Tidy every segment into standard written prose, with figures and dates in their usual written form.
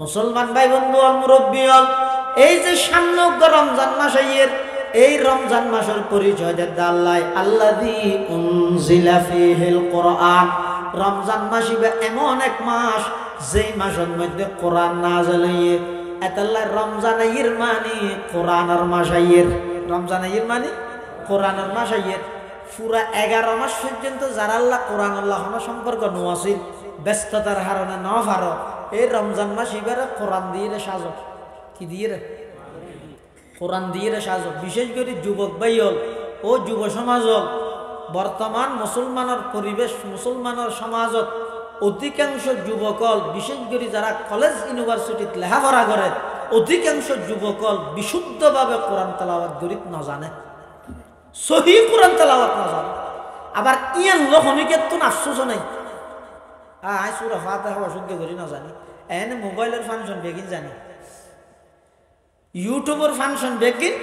মুসলমান ভাই বন্ধু আর মুরব্বী হল, এই যে সামনে রমজান মাস আইয়ের, এই রমজান মাসের পরিচয় দেয় আল্লাহ আল্লাযী উনজিলা ফীহিল কোরআন। রমজান মাস এমন এক মাস যেই মাসের মধ্যে কোরআন নাযিল হইয়ে। এতাল্লাহ রমজান আইয়ের মানে কোরআনের মাস আইয়ের। রমজান আইয়ের মানে কোরআনের মাস আইয়ের। পুরা 11 মাস পর্যন্ত যারা আল্লাহ কোরআন আল্লাহ সম্পর্ক নোয়াছিল, ব্যস্ততার হারণে ন পারো, এই রমজান মাস এবারে কোরআন দিয়ে রে সাজো। কি দিয়ে রে? কোরআন দিয়ে রে সাজো। বিশেষ করে যুবক ভাই হল ও যুব সমাজ হল, বর্তমান মুসলমানের পরিবেশ, মুসলমানের সমাজত অধিকাংশ যুবক হল, বিশেষ করে যারা কলেজ ইউনিভার্সিটিত লেখাপড়া করে, অধিকাংশ যুবক হল বিশুদ্ধভাবে কোরআন তেলাওয়াত করিত না জানে, সহি কোরআন তেলাওয়াত না জানে। আবার ইয়ান লোক অনেকের তো আফসোস নাই, সূরা ফাতিহা শুদ্ধ করি না জানি, এনে মোবাইলের ফাংশন বেগিন জানি, ইউটিউবের ফাংশন বেগিন,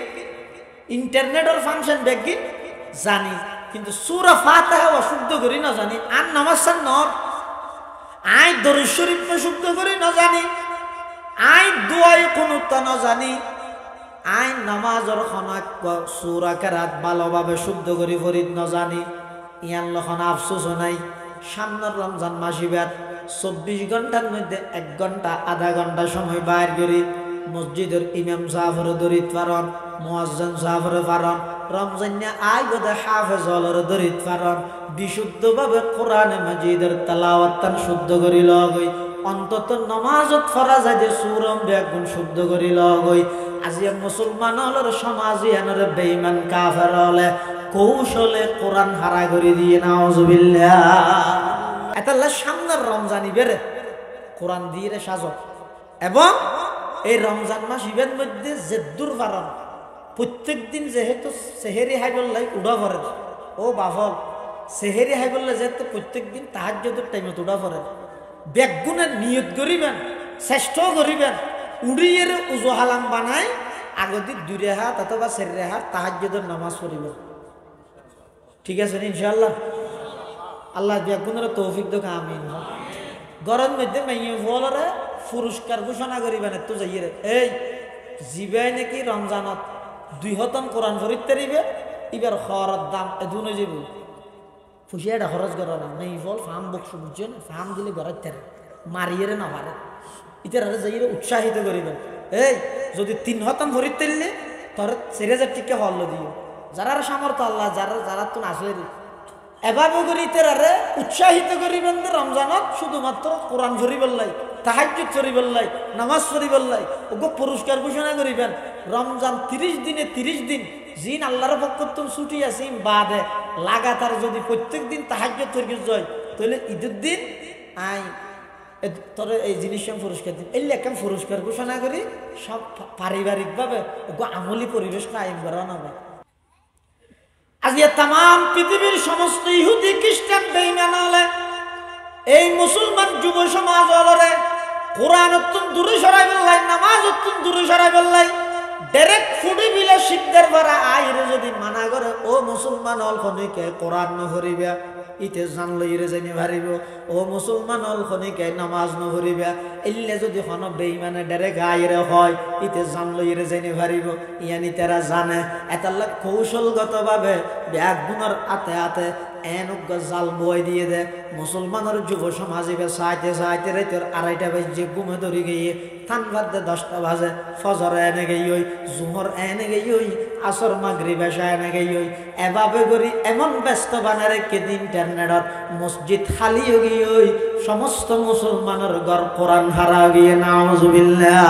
ইন্টারনেটের ফাংশন বেগিন জানি, কিন্তু সূরা ফাতিহা শুদ্ধ করি না জানি। আর নামাজ নর আই দরুদ শরীফ শুদ্ধ করি না জানি, আই দোয়াই কুনুত না জানি, আই নামাজের খনাক সূরা কেরাত ভালোভাবে শুদ্ধ করি ফরিদ না জানি। ইয়ান লখন আফসোস নাই। সামনের রমজান মাসিবাদ 24 ঘন্টার মধ্যে 1 ঘন্টা আধা ঘন্টা সময় বাইর করি মসজিদের ইমাম সাহেবের দরিদ পারন, মুয়াজ্জিন সাহেবের পারন, রমজানে আই গদে হাফেজ হলর দরিদ পারন, বিশুদ্ধভাবে কোরআনে মাজিদের তেলাওয়াত শুদ্ধ করি লগই, অন্তত নামাজত ফরজ আদি সূরা বেগুন শুদ্ধ করি লগই। আজি মুসলমান হলর সমাজে এনর বেঈমান কাফের হলে কৌশলে কোরআন হারা করে দিয়ে নাউজুবিল্লাহ। এতাল্লাহ সামনের রমজান ইবেরে কোরআন দিয়ে রে সাজো। এবং এই রমজান মাস ইবের মধ্যে জেদ্দুর পারন প্রত্যেক দিন যেহেতু সেহেরি হাইবল্লাই উড়া ভরে, ও বাফল সেহেরি হাইবল্লা যেহেতু প্রত্যেক দিন তাহাজ্জুদের টাইমে উড়া ভরে, বেগুনের নিয়ত করিবেন, চেষ্টা করিবেন, উড়িয়ে উজু হালাম বানাই আগদিক 2 রেখাত অথবা 4 রেখাত তাহাজ্জুদের নামাজ পড়িবেন। ঠিক আছে ইনশাআল্লাহ? আল্লাহ বেগুনের তৌফিক দেখ, আমিন। গরম মধ্যে মাইয়ে ফলরে পুরস্কার ঘোষণা করিবেন, একটু যাইয়ে এই জিবাই নাকি রমজানত 2 খতম কোরআন পড়িতে দিবে, এবার খরচ দাম এদুন হয়ে যাব, ফুসিয়াটা খরচ করা না নেই ফল ফার্ম বকস বুঝছেন, ফার্ম দিলে ঘরের তেরে মারিয়ে না পারে, ইতার যাইয়ে উৎসাহিত করিবেন। এই যদি 3 খতম পড়িতে দিলে তোর 4000 টিকা হল দিও, যারা সামর্থ্য আল্লাহ যারা যারা তো আসলে এভাবে করি তেরারে উৎসাহিত করিবেন রমজানত শুধুমাত্র কোরআন পড়িবেলাই, তাহাজ্জুদ পড়িবেলাই, নামাজ পড়িবেলাই, ওকে পুরস্কার ঘোষণা করিবেন। রমজান 30 দিনে 30 দিন জিন আল্লাহর পক্ষ থেকে ছুটি আছে বাদে লাগাতার যদি প্রত্যেক দিন তাহাজ্জুদ তরকিজ যায়, তাহলে ঈদের দিন আই তোর এই জিনিস পুরস্কার দিন। এই লেখা পুরস্কার ঘোষণা করি সব পারিবারিকভাবে ওকে আমলি পরিবেশ কায়েম করা হবে। আজ তাম পৃথিবীর সমস্ত ইহুদি খ্রিস্টান বেঈমান হলে এই মুসলমান যুব সমাজ হলরে কোরআন অত্যন্ত দূরে সরাই বললাই, নামাজ অত্যন্ত দূরে সরাই বললাই, ডাইরেক্ট ফুডি বিলে শিখদের ভরা আইরে যদি মানা করে ও মুসলমান হল খনিকে কোরআন নহরিবে ইতে জানলো ইরে জানি ভারিব, ও মুসলমান হল খনিকে নামাজ নহরিবে এলে যদি খন বেঈমানে ডাইরেক্ট আইরে হয় ইতে জানলো ইরে জানি ভারিব, ইয়ানি তারা জানে এতাল্লা কৌশলগতভাবে ব্যাগুণের আতে আতে এনুক জাল বই দিয়ে দে মুসলমানের যুব সমাজিবে চাইতে চাইতে রাতের 2:30 বাজে ঘুমে ধরে গিয়ে থান বাদে 10টা বাজে ফজর এনে গেই ওই জুহর এনে গেই ওই আসর মাগরিব এশা এনে গেই ওই এভাবে করি এমন ব্যস্ত বানারে কেদিন ইন্টারনেটত মসজিদ খালি হয়ে গিয়ে ওই সমস্ত মুসলমানের ঘর কোরআন হারা গিয়ে নাউজুবিল্লাহ।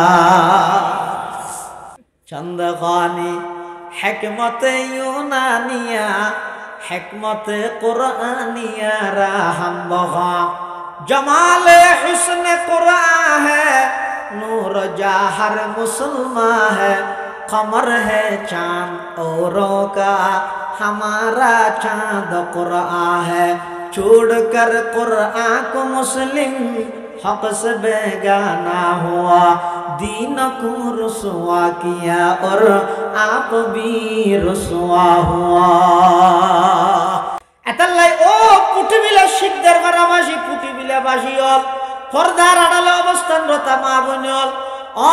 চন্দ্রখানি হিকমতে ইউনানিয়া हिकमत कुरानिया राहम बहा जमाल हुस्न कुरान है नूर जाहर मुसलमान है कमर है चांद औरों का हमारा चांद कुरान है छोड़ कर कुरान को मुस्लिम हक से बेगाना हुआ दीन को रुसवा किया और आप भी रुसवा हुआ। এতাল্লাই ও পুটিবিলা শিখদের বারাবাসী পুটিবিলা বাসী হল পর্দার আড়ালে অবস্থানরত মা বোনেল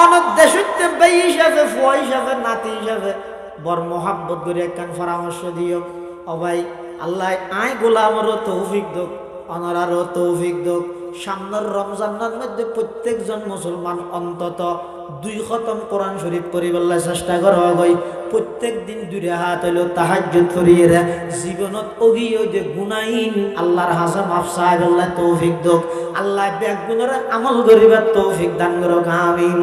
অনদ্দেশিতে ভাই হিসাবে, ফুয়া হিসাবে, নাতি হিসাবে বড় মোহাব্বত করে একখান পরামর্শ দিও। ও ভাই, আল্লাহ আই গোলামেরও তৌফিক দোক, অনরারও তৌফিক দোক। সামনের রমজানের মধ্যে প্রত্যেকজন মুসলমান অন্তত 2 খতম কোরআন শরীফ পড়িবার চেষ্টা করা হয়। প্রত্যেক দিন 2 রাকাত হইল তাহাজ্জুদ পড়িয়ে জীবনত অগিয়ে যে গুনাহীন আল্লাহর হাসা মাফ চাই আল্লাহ তৌফিক দোক। আল্লাহ বেগ গুনার আমল করিবার তৌফিক দান করুক, আমিন।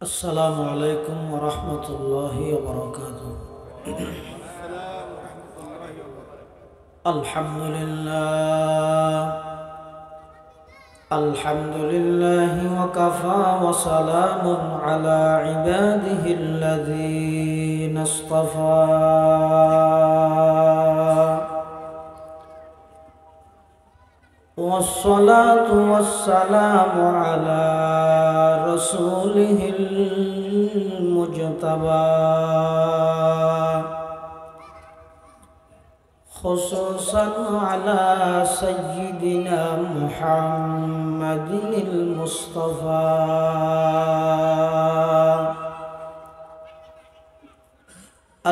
আসসালামু আলাইকুম ওয়া রাহমাতুল্লাহি ওয়া বারাকাতুহু। আলহামদুলিল্লাহি ওয়া কাফা ওয়া সালামুন আলা ইবাদিহিল্লাযীনা ইসতাফা। والصلاة والسلام على رسوله المجتبى خصوصا على سيدنا محمد المصطفى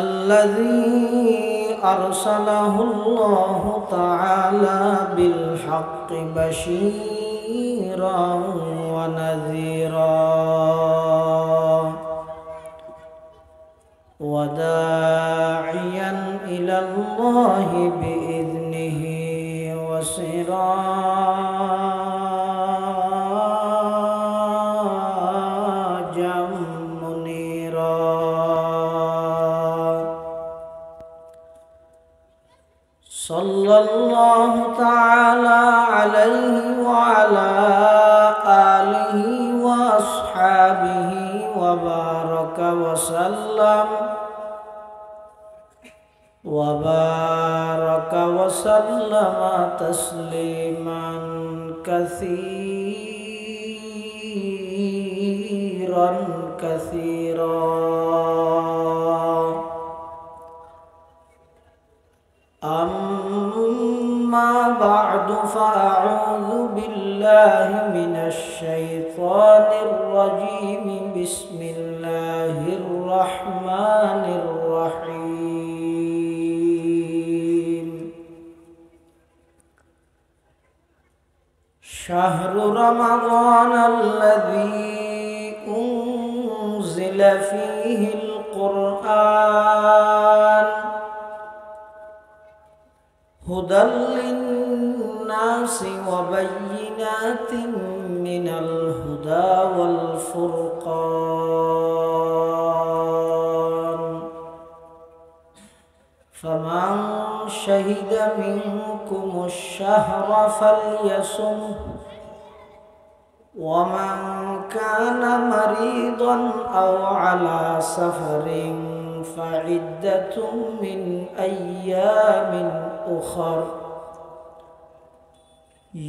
الذي أرسله الله تعالى بالحق بشيرا ونذيرا وداعيا إلى الله بإذنه وسراجا منيرا. صلى الله تعالى عليه وعلى آله وأصحابه وبارك وسلم تسليما كثيرا كثيرا. أما بعد، فأعوذ بالله من الشيطان الرجيم. بسم الله الرحمن الرحيم. شهر رمضان الذي أنزل فيه القرآن هدى للناس وبينات من الهدى والفرقان، فمن شهد منكم الشهر فليصمه، ومن كان مريضا أو على سفر فعدة من أيام أخر.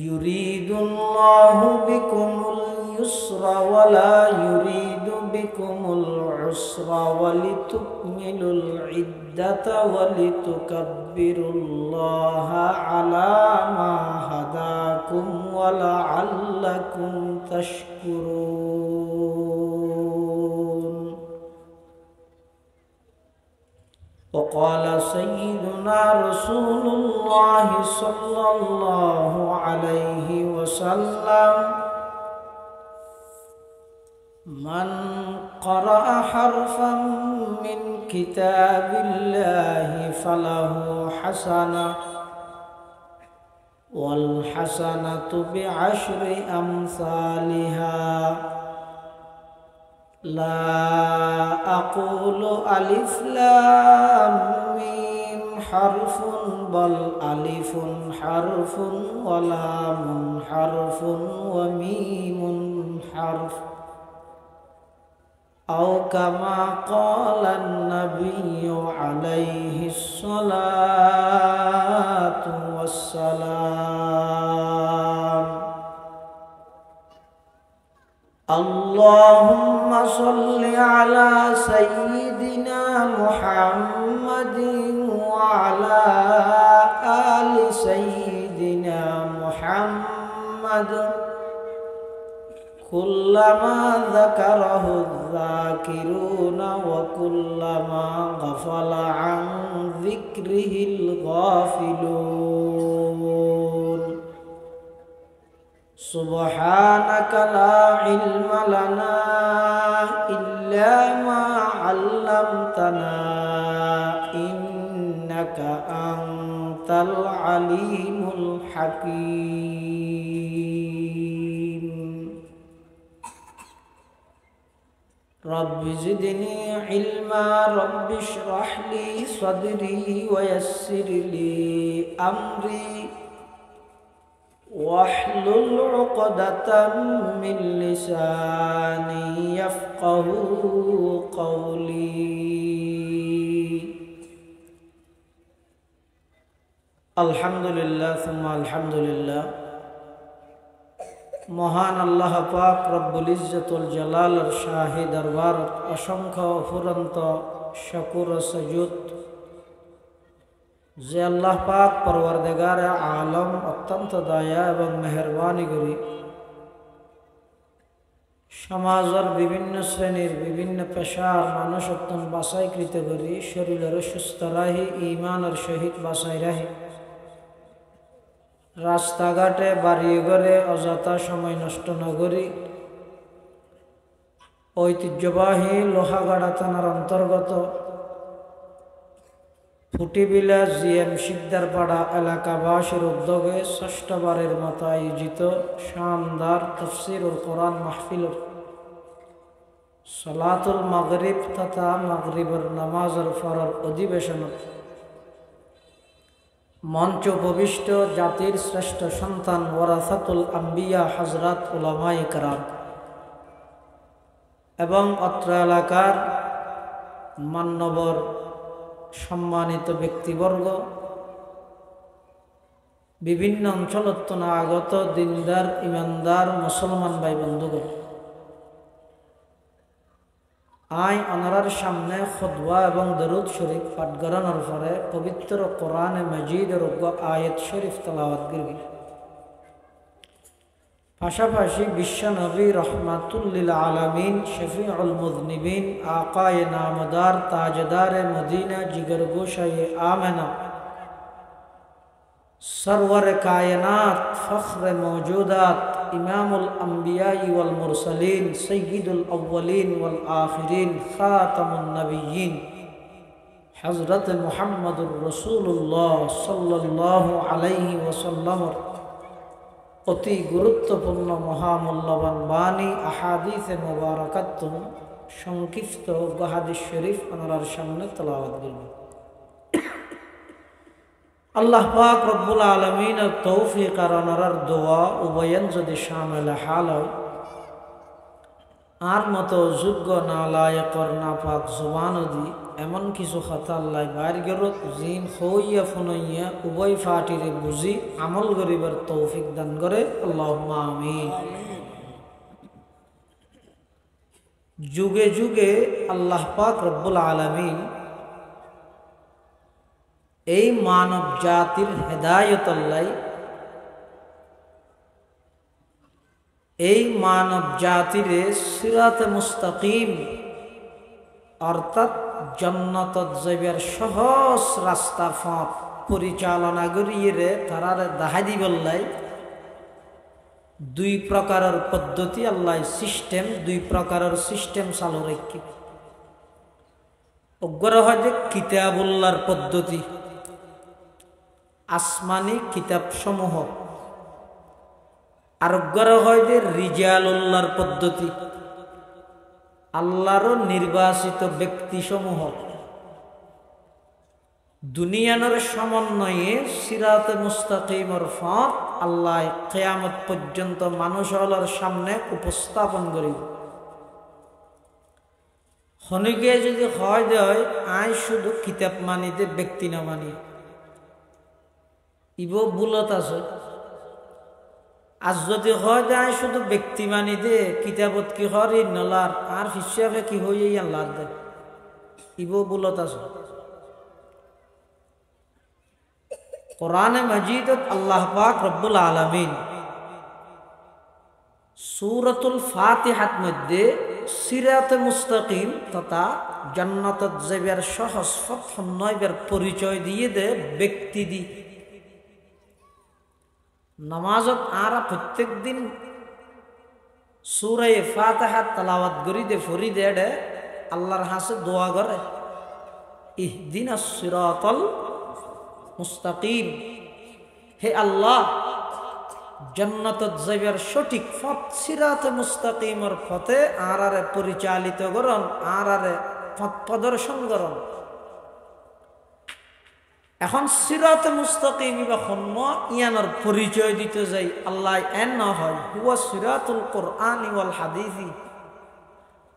يريد الله بكم اليسر ولا يريد بكم العسر ولتكملوا العدة ولتكبروا الله على ما هداكم ولعلكم تشكرون. وقال سيدنا رسول الله صلى الله عليه وسلم: من قرأ حرفا من كتاب الله فله حسنة، والحسنة بعشر أمثالها. لا أقول ألف لام ميم حرف، بل ألف حرف ولام حرف وميم حرف، أو كما قال النبي عليه الصلاة والسلام. اللهم صل على سيدنا محمد وعلى آل سيدنا محمد কুল্লামা যাকারাহু যাকিরুনা ওয়া কুল্লামা গাফালা আন যিকরিহিল গাফিলুন সুবহানাকা লা ইলমা লানা ইল্লা মা 'আল্লামতানা ইন্নাকা আনতাল আলিমুল হাকীম রব্বি জিদনি ইলমা রব্বি ইশরাহ লি সাদরি ওয়া ইয়াসসির লি আমরি واحلل عقدة من لساني يفقهوا قولي الحمد لله ثم الحمد لله মহান আল্লাহ পাক রব্বুল ইজ্জতুল জালালের শাহী দরবার অসংখ্য অফুরন্ত শুকর ও সুজুদ যে আল্লাহ পাক পরওয়ারদিগারে আলম অত্যন্ত দয়া এবং মেহেরবানি করি সমাজের বিভিন্ন শ্রেণীর বিভিন্ন পেশার মানুষ অত্যন্ত বাছাইকৃত করি শরীরের সুস্থ রাহি ইমানের সহিত বাছাই রাহি রাস্তাঘাটে বাড়ি ঘরে অযথা সময় নষ্ট না করি ঐতিহ্যবাহী লোহাগাড়া থানার অন্তর্গত ফুটিবিলা জিএম শিকদারপাড়া এলাকাবাসীর উদ্যোগে ষষ্ঠবারের মতো আয়োজিত শানদার তাফসীরুল কোরআন মাহফিলের সালাতুল মাগরিব তথা মাগরিবের নামাজের ফরজ অধিবেশনত মঞ্চ উপবিষ্ট জাতির শ্রেষ্ঠ সন্তান ওয়ারাসাতুল আম্বিয়া হযরত উলামায়ে কেরাম এবং অত্র এলাকার মান্যবর সম্মানিত ব্যক্তিবর্গ বিভিন্ন অঞ্চলত আগত দিনদার ইমানদার মুসলমান ভাই বন্ধুগণ আই অনারার সামনে খুতবা এবং দরুদ শরীফ পাঠ করানোর পরে পবিত্র কোরআনে মাজিদের আয়াত শরীফ তেলাওয়াত করবি পাশাপাশি বিশ্বনবী রহমাতুল লিল আলামিন শফিউল মুযনিবিন আকায়ে নামদার তাজদারে মদিনা জিগরগোশায়ে আমেনা সরওয়ার কায়নাত ফখরে মওজুদাত ইমামুল আম্বিয়া ওয়াল মুরসালিন সাইয়্যিদুল আউয়ালিন ওয়াল আখিরিন খাতামুন নবিয়্যিন হযরত মুহাম্মদুর রাসূলুল্লাহ সাল্লাল্লাহু আলাইহি ওয়াসাল্লাম অতি গুরুত্বপূর্ণ মহামূল্যবান বাণী আহাদিসে মুবারাকাতুন সংক্ষিপ্ত হাদিস শরীফ ওনার সামনে তেলাওয়াত করব আল্লাহ পাক রব্বুল আলামিনের তৌফিক আর ওনার দোয়া উভয়ন যদি শামিল হাল হয় আর মতো যোগ্য না লায়কর না পাক জবান দি এমন কিছু কথা আল্লাহ বাইর গরত জিন হইয়া ফুনাইয়া উভয় ফাটিরে বুঝি আমল গরিবের তৌফিক দান করে আল্লাহুম্মা আমিন যুগে যুগে আল্লাহ পাক রব্বুল আলামিন এই মানব জাতির হেদায়েত আল্লাহ এই মানব জাতিরে সিরাতে মুস্তাকিম অর্থাৎ জান্নাতত যাইবার সহজ রাস্তা পথ পরিচালনা করিয়ে তারারে দেখাই দিবল্লাই দুই প্রকারের পদ্ধতি আল্লাহ সিস্টেম দুই প্রকারের সিস্টেম চালু রাখি অগ্র হয় যে কিতাবুল্লাহর পদ্ধতি আসমানি কিতাব সমূহ আর অগ্র হয় যে রিজালুল্লাহর পদ্ধতি আল্লাহর নির্বাচিত ব্যক্তি সমূহ দুনিয়ার সমন্বয়ে সিরাতে মুস্তাকিমের পথ আল্লাহ কিয়ামত পর্যন্ত মানুষের সামনে উপস্থাপন করিব হনিকে যদি হয় দেয় আয় শুধু কিতাব মানি দে ব্যক্তি না মানি ইব বুলত আছে আজ যদি হয় যায় শুধু ব্যক্তি মানি দে কিতাবত কি হরি নলার আর হিসাবে কি হয়ে আল্লাহ দে ইব বুলত আছে কোরআনে মাজিদত আল্লাহ পাক রব্বুল আলামিন সূরাতুল ফাতিহার মধ্যে সিরাতে মুস্তাকিম তথা জান্নাতত যাইবার সহজ পথ নয়বার পরিচয় দিয়ে দে ব্যক্তি দি। নামাজত আরা প্রত্যেক দিন সূরা ফাতিহা তেলাওয়াত করি দে ফরি দে আল্লাহর হাসে দোয়া করে, ইহদিনাস সিরাতাল মুস্তাকিম, হে আল্লাহ জান্নাতত যাইবার সঠিক পথ সিরাতে মুস্তাকিমর পথে আরারে পরিচালিত করন, আরারে পথ প্রদর্শন করন। এখন সিরাতে মুস্তাকিম বা খন্ন ইয়ানোর পরিচয় দিতে যাই আল্লাহ এন না হয় হুয়া সিরাতুল কোরআনি ওয়াল হাদিসি,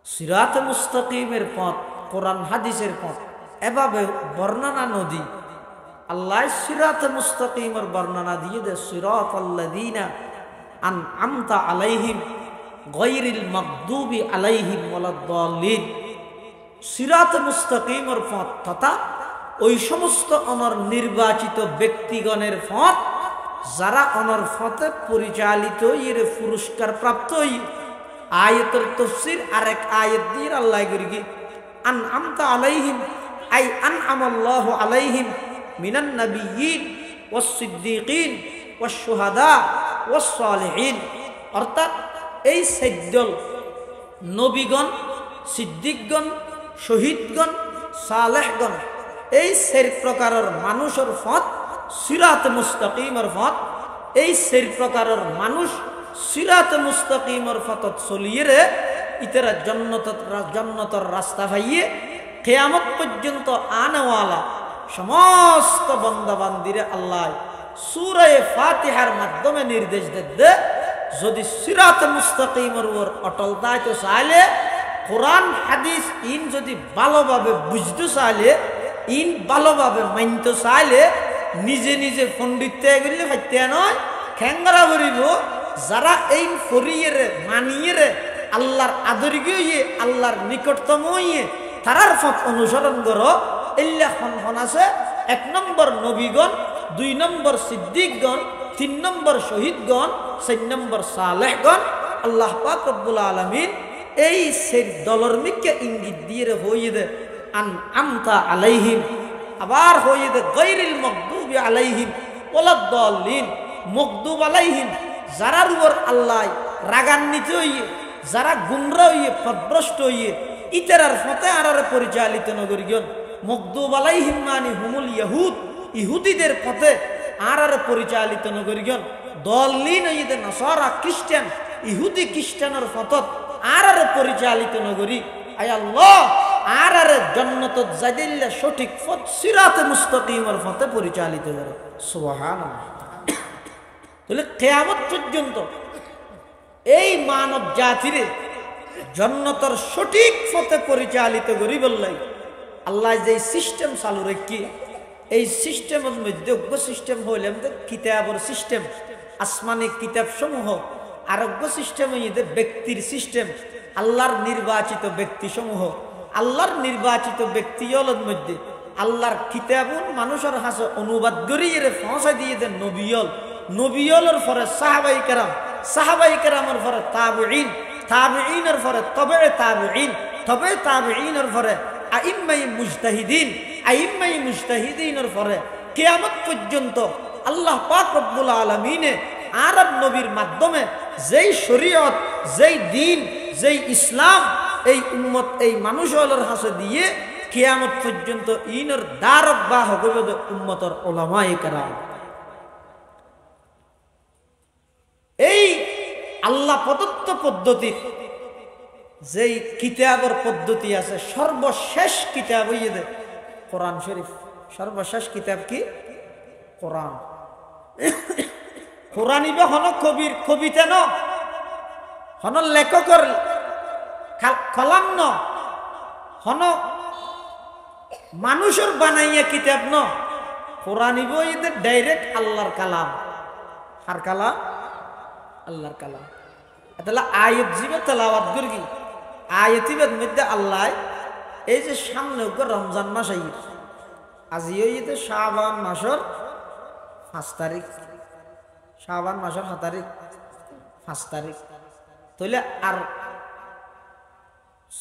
সিরাতে মুস্তাকিমের পথ কোরআন হাদিসের পথ এভাবে বর্ণনা নদী আল্লাহ সিরাতে মুস্তাকিমের বর্ণনা দিয়ে দে সিরাতাল্লাযীনা আনআমতা আলাইহিম গায়রিল মাগদুবি আলাইহিম ওয়ালাদ-দাল্লিন। সিরাতে মুস্তাকিমের পথ তথা ওই সমস্ত অনর নির্বাচিত ব্যক্তিগণের পথ যারা অনর পথে পরিচালিত এর পুরস্কার প্রাপ্ত। আয়াতের তাফসীর আরেক আয়াত দিয়ে আল্লাহ করি আনআমতা আলাইহিম আই আনআমাল্লাহু আলাইহিম মিনান নাবিয়্যিন ওয়াস সিদ্দীকিন ওয়াস শুহাদা ওয়াস সালিহিন। অর্থাৎ এই সাইদল নবীগণ, সিদ্দিকগণ, শহীদগণ, সালেহগণ এই চার প্রকারের মানুষের পথ সিরাতে মুস্তাকিমের পথ। এই চার প্রকারের মানুষ সিরাতে মুস্তাকিমের পথত চলিয়ে রে ইতারা জান্নাতের রাস্তা পাইয়ে কিয়ামত পর্যন্ত আনেওয়ালা সমস্ত বান্দাবান্দিরে আল্লাহ সূরা ফাতিহার মাধ্যমে নির্দেশ দে যদি সিরাতে মুস্তাকিমের উপর অটল থাকতে চাইলে, কোরআন হাদিস ইন যদি ভালোভাবে বুঝতে চাইলে, ইন ভালোভাবে মানতে চাইলে নিজে নিজে পণ্ডিত এগুলি ফাইতে নয় খেঙ্গরা করিব। যারা এই ফরিয়ে মানিয়ে রে আল্লাহর আদরিয়ে আল্লাহর নিকটতম হইয়ে তারার পথ অনুসরণ করো। এল্লা খন আছে ১ নম্বর নবীগণ, ২ নম্বর সিদ্দিকগণ, ৩ নম্বর শহীদগণ, ৪ নম্বর সালেহগণ। আল্লাহ পাক রব্বুল আলামিন এই সেই দলর মিকে ইঙ্গিত দিয়ে হইয়ে দে আনআমতা আলাইহিম, আবার হইয়ে দে গায়রিল মাগদুবি আলাইহিম ওয়ালাদ-দাল্লিন। মাগদুব আলাইহিম যারার উপর আল্লাহ রাগান্বিত হইয়ে, যারা গুমরা হইয়ে পথভ্রষ্ট হইয়ে ইতারার পথে আরারে পরিচালিত নগরীগণ। মাগদুব আলাইহিম মানে হুমুল ইয়াহুদ, ইহুদিদের পথে আরারে পরিচালিত নগরীগণ। দাল্লিন হইয়ে নাসারা খ্রিস্টান, ইহুদি খ্রিস্টানের পথত আরারে পরিচালিত নগরী। আয় আল্লাহ আরারে জান্নাতত যাইদিল্লা সঠিক পথ সিরাতে মুস্তাকিমের পথে পরিচালিত করে। সুবহানাল্লাহ। তাহলে কিয়ামত পর্যন্ত এই মানব জাতিরে জান্নাতের সঠিক পথে পরিচালিত করি বললাই আল্লাহ যে সিস্টেম চালু রাখি, এই সিস্টেমের মধ্যে সিস্টেম হইলে কিতাবের সিস্টেম, আসমানি কিতাব সমূহ। আরোগ্য সিস্টেম হইতে ব্যক্তির সিস্টেম, আল্লাহর নির্বাচিত ব্যক্তি সমূহ। আল্লাহর নির্বাচিত ব্যক্তিগুলোর মধ্যে আল্লাহর কিতাবুন মানুষের হাসে অনুবাদ করিয়ে পৌঁছাই দিয়ে দেন নবিয়ল, নবিয়লের পরে সাহাবাই কেরাম, সাহাবাই কেরামের পরে তাবিঈন, তাবিঈনের পরে তবে তাবিঈন, তবে তাবিঈনের পরে আইম্মাই মুজতাহিদিন, আইম্মাই মুজতাহিদিনের পরে কিয়ামত পর্যন্ত আল্লাহ পাক রব্বুল আলামিনে আরব নবীর মাধ্যমে যেই শরীয়ত, যেই দিন, যেই ইসলাম এই উম্মত এই মানুষগুলোর হাতে দিয়ে কিয়ামত পর্যন্ত ইনের দ্বারক বা হকবে উম্মতর উলামায়ে কেরাম। এই আল্লাহ প্রদত্ত পদ্ধতি যেই কিতাবের পদ্ধতি আছে, সর্বশেষ কিতাব হইয়ে দে কোরআন শরীফ। সর্বশেষ কিতাব কি? কোরআন। কোরআনই বা হন কবির কবিতা ন, হন লেখকের কলাম ন, হন মানুষের বানাইয়া কিতাব ন। কোরআনই বই ডাইরেক্ট আল্লাহর কালাম। আর কালাম আল্লাহর কালাম। তাহলে আয়াত জিবে তেলাওয়াত করি, আয়াতিবের মধ্যে আল্লাহ এই যে সামনে রমজান মাস আই, আজি হইতে শাবান মাসের 5 তারিখ, শাবান মাসের 7 তারিখ, 5 তারিখ তাহলে আর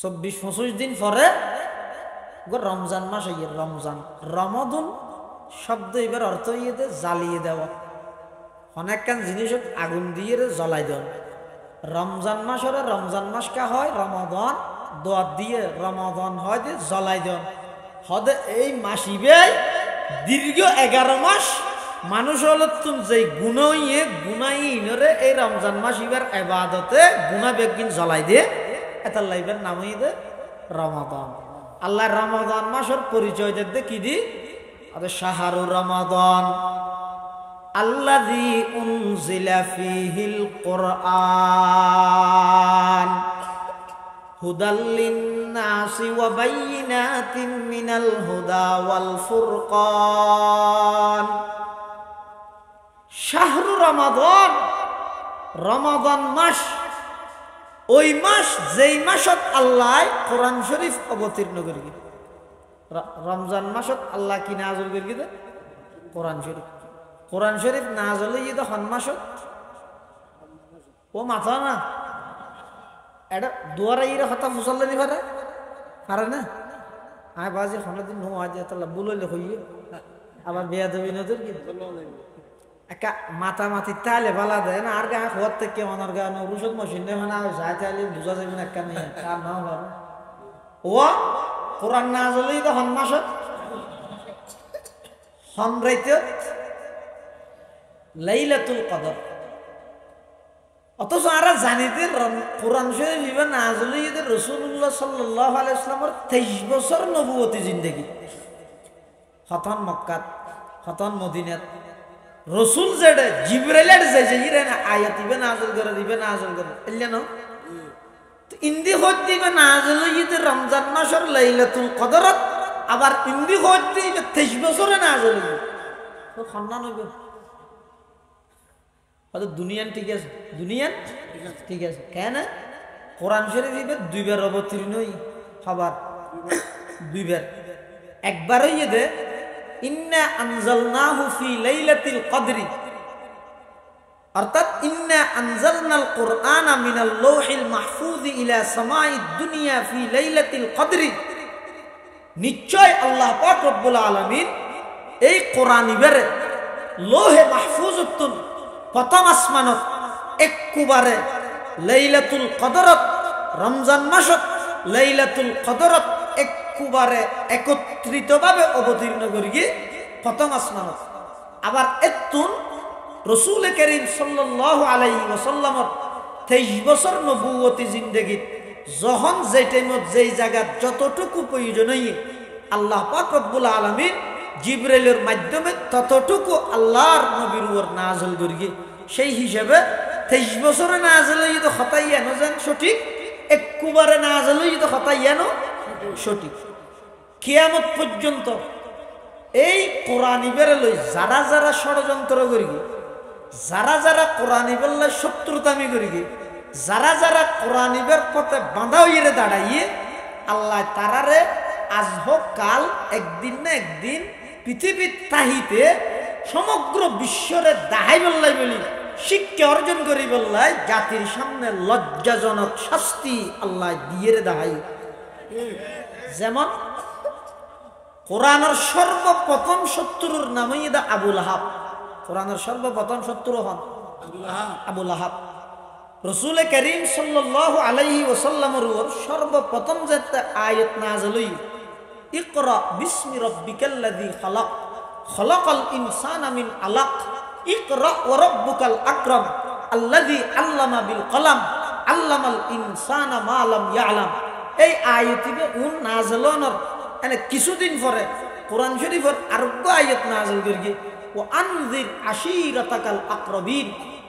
24-25 দিন পরে রমজান মাস হইয়ে রমজান রমদুন শব্দ এবার অর্থ হইয়ে জ্বালিয়ে দেওয়া অনেকখান জিনিস আগুন দিয়ে জ্বলাই দেন রমজান মাস হলে রমজান মাস কা হয় রমাদান দোয়া দিয়ে রমাদান হয় যে জ্বলাই দেন হদে এই মাস ইবে দীর্ঘ 11 মাস মানুষ হলো তুমি যে গুনাইনরে এই রমজান মাস ইবার ইবাদতে গুনাহ বেগিন জ্বলাই দিয়ে এটা লাইবের নাম হইয়ে রমাদান আল্লাহ রমাদান মাসের পরিচয় দিতে কি দি আরে শাহরু রমাদান আল্লাযী উনজিলা ফীহিল কুরআন হুদাল লিন-নাসি ওয়া বায়িনাতিন মিনাল হুদা ওয়াল ফুরকান শাহরু রমাদান রমাদান মাস ওই মাস যেই মাসত আল্লাহ কোরআন শরীফ অবতীর্ণ করি রমজান মাসত আল্লাহ কি নাযিল করি দে কোরআন শরীফ নাযিল হই দে হন মাসত ও মাথা না এটা দুয়ারাইরা হতা মুসল্লা নি পারে না আয় বাজি হনদিন নো আজ তাআলা বুললে হইয়ে আবার বেয়াদবি নদর কি একা মাতামাতি তালে বালা দেয় না আর গা হওয়ার থেকে অনার গা রুসদ মশিন মানে যায় তাহলে বুঝা যাবে না একটা নিয়ে কার নাম হবে ও কোরআন না জ্বলেই তো হন মাসত হন রাইতে লাইলাতুল কদর অথচ আর জানিতে কোরআন শরীফ না জ্বলেই রাসূলুল্লাহ সাল্লাল্লাহু আলাইহি ওয়াসাল্লামের 23 বছর নবুয়তি জিন্দেগি খতন মক্কাত খতন মদিনাত রসুল যেটা জিবরাইলের যে ইরানা আয়াত দিবে নাযিল করে এল্লা না ইন্দি হজ দিবে নাযিল হইতে রমজান মাসের লাইলাতুল কদরত আবার ইন্দি হজ দিবে 23 বছরে নাযিল হইবে তো খান্না হইবে হয়তো দুনিয়ান ঠিক আছে ঠিক আছে কেন কোরআন শরীফ দিবে দুইবার অবতীর্ণই হবার দুইবার একবার হইয়ে দে ইন্না আনজালনাহু ফি লাইলাতিল কদরি অর্থাৎ ইন্না আনজালনাল কুরআনা মিনাল লাওহিল মাহফুজ ইলা সামাঈদ দুনিয়া ফি লাইলাতিল কদরি নিশ্চয় আল্লাহ পাক রব্বুল আলামিন এই কোরআন ইবারে লৌহে মাহফুজতুন প্রথম আসমানত একবারে লাইলাতুল কদরত রমজান মাসত লাইলাতুল কদরত একবারে একত্রিতভাবে অবতীর্ণ করি প্রথম আসমানত আবার এতুন রাসূল করিম সাল্লাল্লাহু আলাইহি ওয়াসাল্লামের 23 বছর নবুয়তি জিন্দেগি যখন যে টাইমত যেই জায়গা যতটুকু প্রয়োজন হই আল্লাহ পাক রব্বুল আলামিন জিবরাইলের মাধ্যমে ততটুকু আল্লাহর নবীর উপর নাযিল করি সেই হিসাবে 23 বছরে নাযিল হই তো খতাইয়ানো জান সঠিক একবারে নাযিল হই তো খতাইয়ানো সঠিক কিয়ামত পর্যন্ত এই কোরআন ইবেরে লই যারা যারা ষড়যন্ত্র করি যারা কোরআন ইবেল্লা শত্রুতামি করি যারা কোরআন ইবের পথে বাঁধা হইয়ে দাঁড়াইয়ে আল্লাহ তারারে আজ হোক কাল একদিন না একদিন পৃথিবীর তাহিতে সমগ্র বিশ্বরে দাহাই বললাই বলি শিক্ষা অর্জন করি বললাই জাতির সামনে লজ্জাজনক শাস্তি আল্লাহ দিয়ে দাহাই যেমন কোরআনের সর্বপ্রথম শত্রুর নামই আবুল আহাব কোরআনের সর্বপ্রথম শত্রু হন আবুল আহাব রাসূল করিম সাল্লাল্লাহু আলাইহি ওয়াসাল্লামের উপর সর্বপ্রথম যে আয়াত নাযিল হই ইকরা বিসমি রাব্বিকাল্লাযী খালাক খালাকাল ইনসানা মিন আলাক ইকরা ওয়া রাব্বুকাল আকরাম আল্লাযী আল্লামা বিল কলম আল্লামাল ইনসানা মা লাম ইয়ালাম এই আয়াতটিকে নাযিল হওয়ার মানে কিছুদিন পরে কোরআন শরীফের আরেকটা আয়াত নাযিল করি ও আনজির আশীরাতাকাল আকরাবিন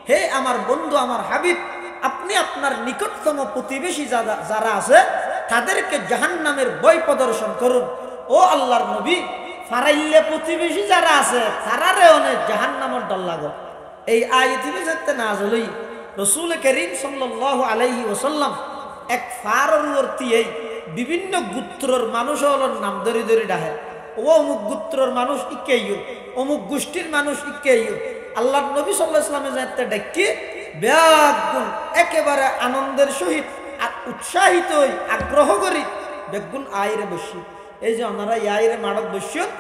হে আমার বন্ধু আমার হাবিব আপনি আপনার নিকটতম প্রতিবেশী যারা আছে তাদেরকে জাহান্নামের ভয় প্রদর্শন করুন ও আল্লাহর নবী ফারাইলে প্রতিবেশী যারা আছে তারারে অনেক জাহান্নামের ডর লাগো এই আয়াতটি যেতে নাযিল হই রাসূল করিম সাল্লাল্লাহু আলাইহি ওয়াসাল্লাম এক ফারওয়ার্তী এই বিভিন্ন গোত্রের মানুষ হলোর নাম ধরে ধরে ডাহে ও অমুক গোত্রের মানুষ ইকেইও অমুক গোষ্ঠীর মানুষ ইকেইও আল্লাহর নবী সাল্লাল্লাহু আলাইহি ওয়াসাল্লাম যাতে ডাকি ব্যাগুণ একেবারে আনন্দের সহিত উৎসাহিত হই আগ্রহ করি বেগুন আইরে বসি। এই যে ওনারা আইরে মাড়ত বসিয়ত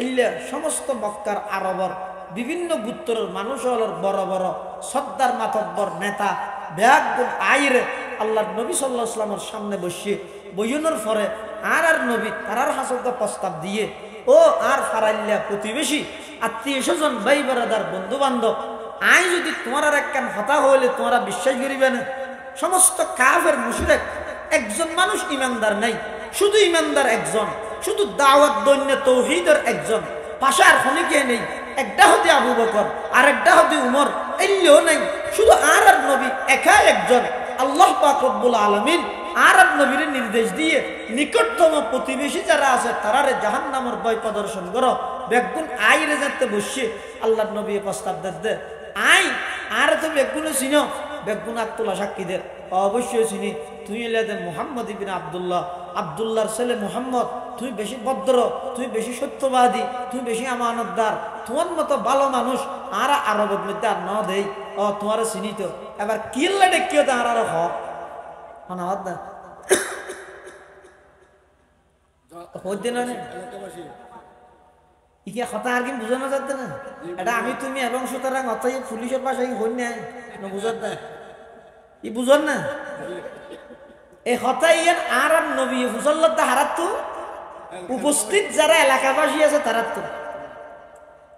ইল্লা সমস্ত মক্কার আরবর বিভিন্ন গুত্তরের মানুষ হলের বড় বড় সর্দার মাতব্বর নেতা ব্যাগুণ আইরে আল্লাহর নবী সাল্লাল্লাহু আলাইহি ওয়াসাল্লামের সামনে বসিয়ে বইনের পরে আর নবী তারার হাসলকে প্রস্তাব দিয়ে ও আর ফারাইল্লা প্রতিবেশী আত্মীয় স্বজন ভাই বেড়াদার বন্ধু বান্ধব আই যদি তোমার আর একখান হতা হইলে তোমরা বিশ্বাস করিবে না সমস্ত কাফের মুশরিক একজন মানুষ ইমানদার নাই, শুধু ইমানদার একজন, শুধু দাওয়াত দৈন্য তৌহিদের একজন, পাশে আর খনিকে নেই, একটা হতে আবু বকর আর একটা হতে উমর এলেও নাই, শুধু আর নবী একা একজন। আল্লাহ পাক রব্বুল আলামিন আর নবীর নির্দেশ দিয়ে নিকটতম প্রতিবেশী যারা আছে তারারে জাহান্নামের ভয় প্রদর্শন করো বেগুন আইরে যাতে বসে আল্লাহর নবী প্রস্তাব দে আই আর তো বেগুনে চিনো বেগুন আত্মুল্লাহ সাক্ষীদের অবশ্যই চিনি তুই এলাদে মুহাম্মদ ইবনে আব্দুল্লাহ আব্দুল্লাহর ছেলে মুহাম্মদ তুই বেশি ভদ্র, তুই বেশি সত্যবাদী, তুই বেশি আমানতদার, তোমার মতো ভালো মানুষ আর আরবের মধ্যে আর ন দেই ও তোমার চিনি তো এবার কিল্লা ডেকিও তো আর হক হনাদ না ইকে কথা আর কি বুঝানো যাচ্ছে না এটা আমি তুমি এবং সুতরাং অর্থাৎ পুলিশের পাশে হই না বুঝার না ই বুঝন না এই কথা ইয়ান আর নবী হুসাল্লাহ হারাত তো উপস্থিত যারা এলাকাবাসী আছে তারা তো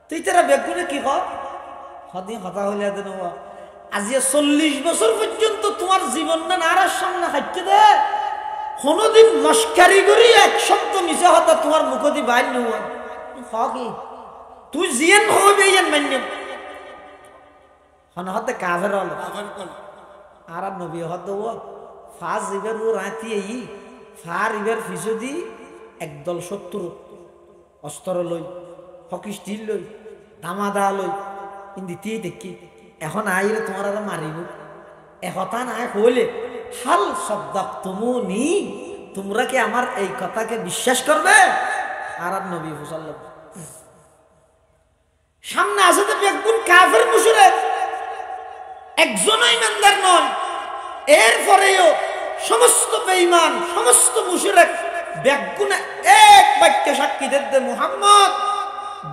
তুই তারা বেগুনে কি হদিন কথা হইলে আজি 40 বছর পর্যন্ত তোমার জীবন না আর সামনে খাইতে দে কোনদিন মস্কারি করি এক শব্দ মিশে হতা তোমার মুখদি বাইর নয় কি তুই জিয়ান হবে ইয়ান মান্য হন হতে কাফের হল আর নবী হত ফাজ ইবের ও রাতি এই ফার ইবের ফিসদি একদল শত্রু অস্ত্র লই হকি স্টিল লই দামাদা লই ইন্দিতে দেখি এখন আইলে তোমার আর মারিব একথা না হইলে হাল শব্দাক তুমুনি তোমরা কি আমার এই কথাকে বিশ্বাস করবে আর নবী সাল্লাল্লাহু সামনে আছে তো বেগুন কাফের মুশরিক একজন ইমানদার নয় এরপরেও সমস্ত বেঈমান সমস্ত মুশরিক বেগুন এক বাক্যে সাক্ষী দিতে মুহাম্মদ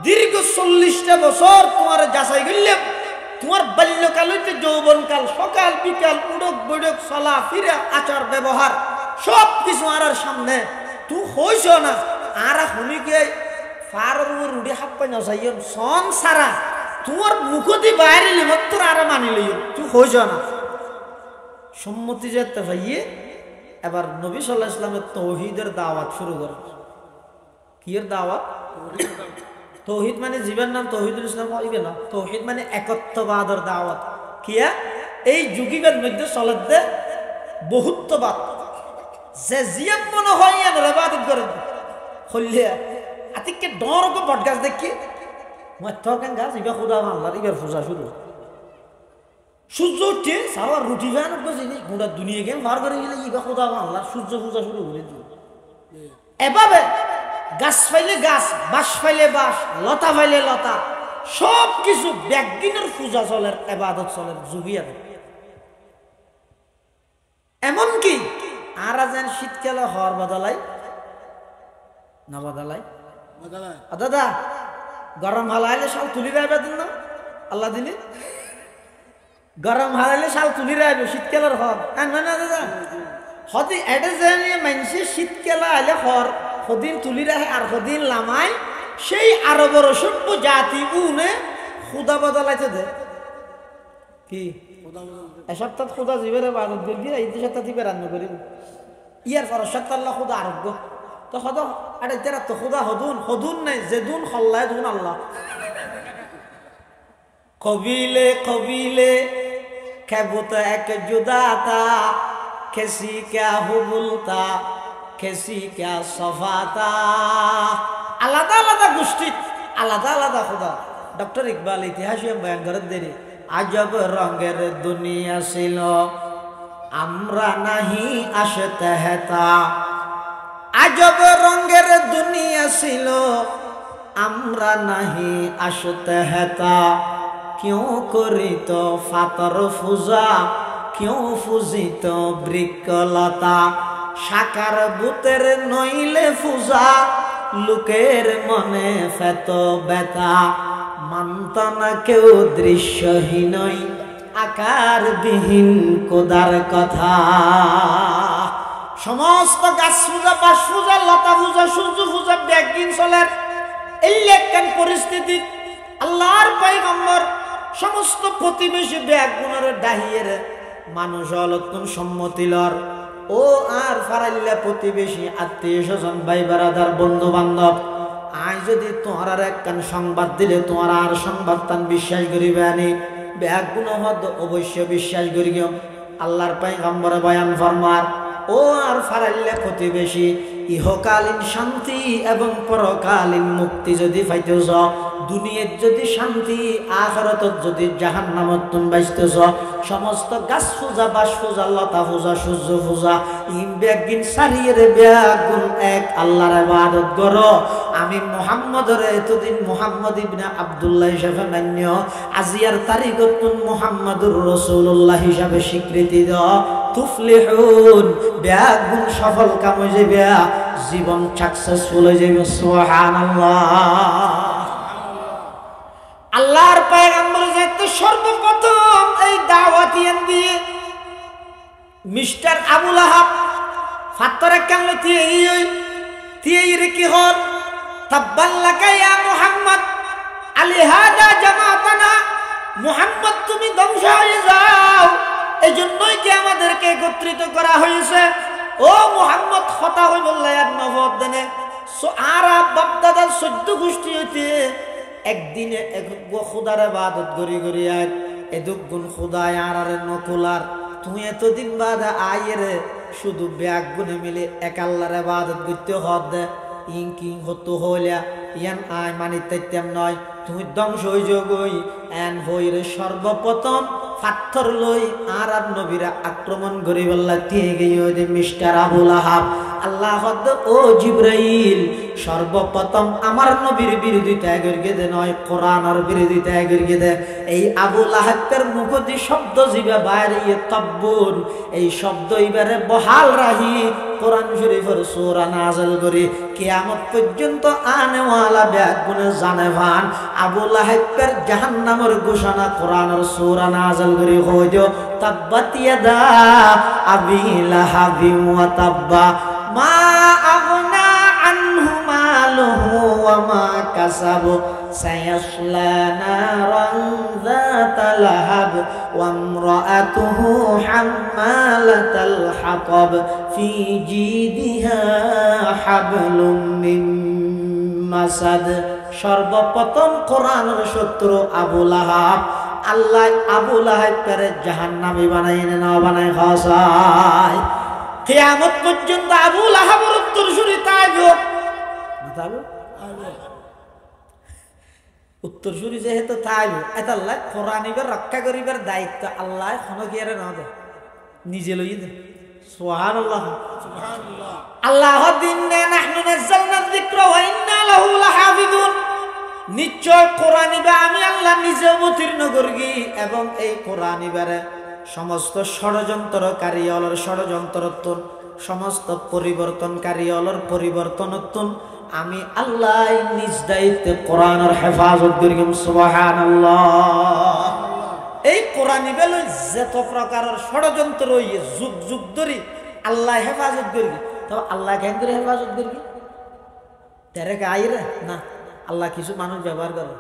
দীর্ঘ 40টা বছর তোমার যাচাই করলাম তোমার বাল্যকাল হইতে যৌবনকাল সকাল বিকাল উড়ক বৈঠক চলা ফিরা আচার ব্যবহার সব কিছু আর সামনে তুই হইছ না আর শুনিকে ফার রুডি হাত পাই নসাইন সন সারা তোমার মুখতি বাইরে লিমত্তর আর মানি লইন তুই হইছ না সম্মতি যেতে ভাইয়ে এবার নবী সাল্লাল্লাহু আলাইহি ওয়াসাল্লামের তাওহীদের দাওয়াত শুরু করে কি এর দাওয়াত তৌহিদ মানে জীবন নাম তৌহিদুল ইসলাম হইবে না তৌহিদ মানে একত্ববাদের দাওয়াত কিয়া এই যুগীবের মধ্যে চলত দে বহুত্ববাদ যে জিয়াম মনে হয় এর ইবাদত করে হইলে আতিকে ডরকে বটগাছ দেখি মই তকেন গাছ ইবা খোদা আল্লাহর ইবার পূজা শুরু সূর্য উঠে সাওয়ার রুটি গান বসিনি গোটা দুনিয়া গেম মার করে গেলে ইবা খোদা আল্লাহর সূর্য পূজা শুরু করে দিল এভাবে গাছ ফাইলে গাছ বাঁশ ফাইলে বাঁশ লতা ফাইলে লতা সব কিছু ব্যাগদিনের পূজা চলে ইবাদত চলে যুগিয়ার এমনকি আর যেন শীতকালে হর বদলাই না বদলাই দাদা গরম হালাইলে শাল তুলি রাখবে দিন না আল্লাহ দিলে গরম হারাইলে শাল তুলি রাখবে শীতকালের হর না না দাদা হতে এটা জানি মানুষের শীতকালে আইলে হর সদিন তুলি রাখে আর সদিন লামাই সেই আরবের সভ্য জাতি উনে খুদা বদলাইতে দে কি এসপ্তাহ খুদা জীবের বাদত করবি এই সপ্তাহ দিবে রান্না করিব ইয়ার পর সপ্তাহ খুদা আরোগ্য তো সদ এটা তেরা তো খুদা হদুন হদুন নাই যেদুন খল্লায় দুন আল্লাহ কবিলে কবিলে খেবুত এক জুদাতা খেসি ক্যা হুবুলতা খেসি ক্যা সফাতা আলাদা আলাদা গোষ্ঠী আলাদা আলাদা খুদা ডক্টর ইকবাল ইতিহাসে বয়ান করে দেরি আজব রঙের দুনিয়া ছিল আমরা নাহি আসতে হেতা আজব রঙের দুনিয়া ছিল আমরা নাহি আসতে হেতা কেউ করিত ফাতর পূজা, কেউ পূজিত বৃক্ষলতা। সাকার ভূতের নইলে পূজা, লোকের মনে ফেত ব্যথা। মানত না কেউ দৃশ্যহীনই, আকারবিহীন কোদার কথা। সমস্ত গাছ পূজা, বাস পূজা, লতা পূজা, সূর্য পূজা ব্যাগিন চলের এই একখান পরিস্থিতি। আল্লাহর পয়গম্বর সমস্ত প্রতিবেশী ব্যাগুনের ডাহিয়ের মানুষ অলতুন সম্মতি লর। ও আর ফারাইল্লা প্রতিবেশী আত্মীয় স্বজন ভাই বেড়াদার বন্ধু বান্ধব, আজ যদি তোমার আর একখান সংবাদ দিলে তোমার আর সংবাদ তান বিশ্বাস করিবে আনি ব্যাগুন হদ অবশ্য বিশ্বাস করি গিয়ে আল্লাহর পয়গম্বরে বয়ান ফরমার। ও আর ফারাইল্লা প্রতিবেশী, ইহকালীন শান্তি এবং পরকালীন মুক্তি যদি পাইতেছ, দুনিয়ার যদি শান্তি, আখিরাতত যদি জাহান্নামত তুমি বাঁচতেছ, সমস্ত গাছ পূজা, বাস পূজা, লতা পূজা, সূর্য পূজা ব্যাগিন সারিয়ে ব্যাগুন এক আল্লাহর ইবাদত করো। আমি মুহাম্মদের এতদিন মুহাম্মদ ইবনে আব্দুল্লাহ হিসাবে মান্য, আজিয়ার তারিখত মুহাম্মদুর রাসূলুল্লাহ হিসাবে স্বীকৃতি দাও। তুফলিহুন, ব্যাগুন সফল কাম হয়ে যাবে, জীবন সাকসেসফুল হয়ে যাবে। সুবহানাল্লাহ। আল্লাহর পয়গম্বর যেতে সর্বপ্রথম এই দাওয়াতিয়ান দিয়ে মিস্টার আবু লাহাব ফাত্তরে কেন তিয়ে কি হল তাব্বাল্লাকা ইয়া মুহাম্মদ আলিহাদা জামাতানা। মুহাম্মদ তুমি ধ্বংস হয়ে যাও, এজন্যই কি আমাদেরকে একত্রিত করা হয়েছে। ও মুহাম্মদ কথা হই বললে আর নবদ দেনে আরব বাপদাদার 14 গোষ্ঠী হইতে একদিনে এক খুদার ইবাদত করি করি আর এদুক গুণ খুদায় আর নকুলার। তুই এতদিন বাদ আয়ের শুধু ব্যাগ গুনে মিলে এক আল্লাহর ইবাদত করতে হদ দে ইং কিং হতো হইলা ইয়ান আয় মানি তাইতাম নয়। তুমি ধ্বংস হই যোগই এন হইরে সর্বপ্রথম পাথর লই আর নবীরা আক্রমণ করি বললা দিয়ে গিয়ে মিস্টার আবু লাহাব। আল্লাহ ও জিব্রাইল সর্বপ্রথম আমার নবীর বিরোধিতা করিয়ে দে, নয় কোরআনের বিরোধিতা করিয়ে দে। এই আবু লাহাবের মুখদি শব্দ জিবা বাইরে তাব্বুন, এই শব্দ এবারে বহাল রাহি কোরআন শরীফের সূরা নাযিল করি কিয়ামত পর্যন্ত আনেওয়ালা ব্যাগুনে জানে ভান। আবু লাহাবের জাহান্নামের ঘোষণা কোরআনের সূরা নাযিল করি হইতো তাব্বাত ইয়াদা আবি লাহাবি ওয়া তাব্বা মা আগনা আনহু মালুহু ওয়া মা কাসাবু সায়াসলা নারান যাতা লাহাব ওয়া ইমরাআতুহু হাম্মালাতাল হাতাব ফি জিদিহা হাবলুম মিন মাসাদ। সর্বপ্রথম কোরআনের শত্রু আবু লাহাব। আল্লাহ আবু লাহাবের জাহান্নামী বানাই না বানাই খাসায়। কিয়ামত পর্যন্ত আবু লাহাবের উত্তরসূরি তাইব উত্তরসূরি যেহেতু তাইব এত আল্লাহ কোরআনিবার রক্ষা করিবার দায়িত্ব আল্লাহ খনকিয়ারে না দেয়, নিজে লই দেন। সুবহানাল্লাহ সুবহানাল্লাহ। আল্লাহ দিন নাহনু নাযালনা যিকরা ওয়া ইন্না লাহু লাহাফিজুন। নিশ্চয় কোরআনিবা আমি আল্লাহ নিজে অবতীর্ণ করি এবং এই কোরআনিবারে সমস্ত ষড়যন্ত্রকারী অলর ষড়যন্ত্রত্বন, সমস্ত পরিবর্তনকারী অলর পরিবর্তনত্বন আমি আল্লাহ নিজ দায়িত্বে কোরআনের হেফাজত করি। সুবহানাল্লাহ। এই কোরআনিবা লই যত প্রকারের ষড়যন্ত্র যুগ যুগ ধরে আল্লাহ হেফাজত করি। তবে আল্লাহ কেন করে হেফাজত করি? তেরে গাইরে না, আল্লাহ কিছু মানুষ ব্যবহার করে।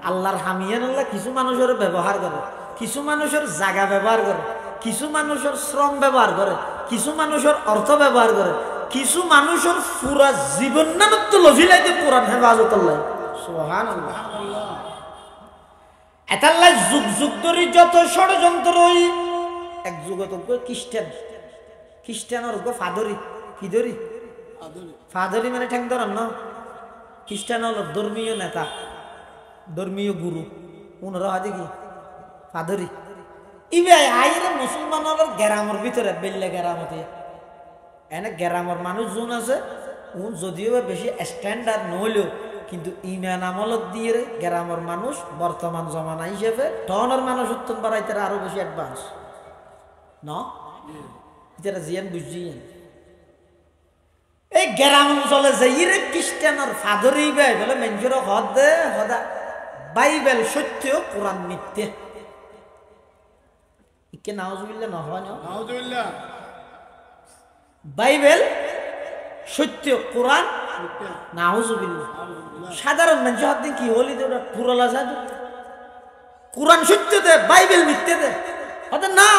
আল্লাহর হামিয়ান আল্লাহ কিছু মানুষের ব্যবহার করে, কিছু মানুষের জায়গা ব্যবহার করে, কিছু মানুষের শ্রম ব্যবহার করে, কিছু মানুষের অর্থ ব্যবহার করে, কিছু মানুষের পুরা জীবন নানত্ব লভিলাইতে কোরআন হেফাজত আল্লাহ। সুবহানাল্লাহ। এটা আল্লাহ যুগ যুগ ধরে যত ষড়যন্ত্র এক যুগত খ্রিস্টানের ফাদরি কি ধরি ফাদরি মানে ঠ্যাং ধরান না। খ্রিস্টান হল ধর্মীয় নেতা, ধর্মীয় গুরু, উনারা হয় কি ফাদরি। ইবে আইরে মুসলমানের গ্রামের ভিতরে বেললে গ্রামতে এনে গ্রামের মানুষ যোন আছে যদিও বেশি স্ট্যান্ডার্ড নহলেও কিন্তু ইমান আমলত দিয়ে গ্রামের মানুষ বর্তমান জমানা হিসেবে টনের মানুষ উত্তম বাড়াইতে আরো বেশি অ্যাডভান্স ন এটা জিয়ান বুঝিয়েন এই গ্রাম অঞ্চলে যাইরে খ্রিস্টানের ফাদরি বাই বলে মেঞ্জুর হদে হদা বাইবেল সত্য কোরআন মিথ্যে ইকে নাউজুবিল্লাহ না হয় না নাউজুবিল্লাহ বাইবেল সত্য কোরআন নাউজুবিল্লাহ সাধারণ মানুষ হাত কি হলি দে ওটা পুরলা জাদু কোরআন সত্য দে বাইবেল মিথ্যে দে হতে না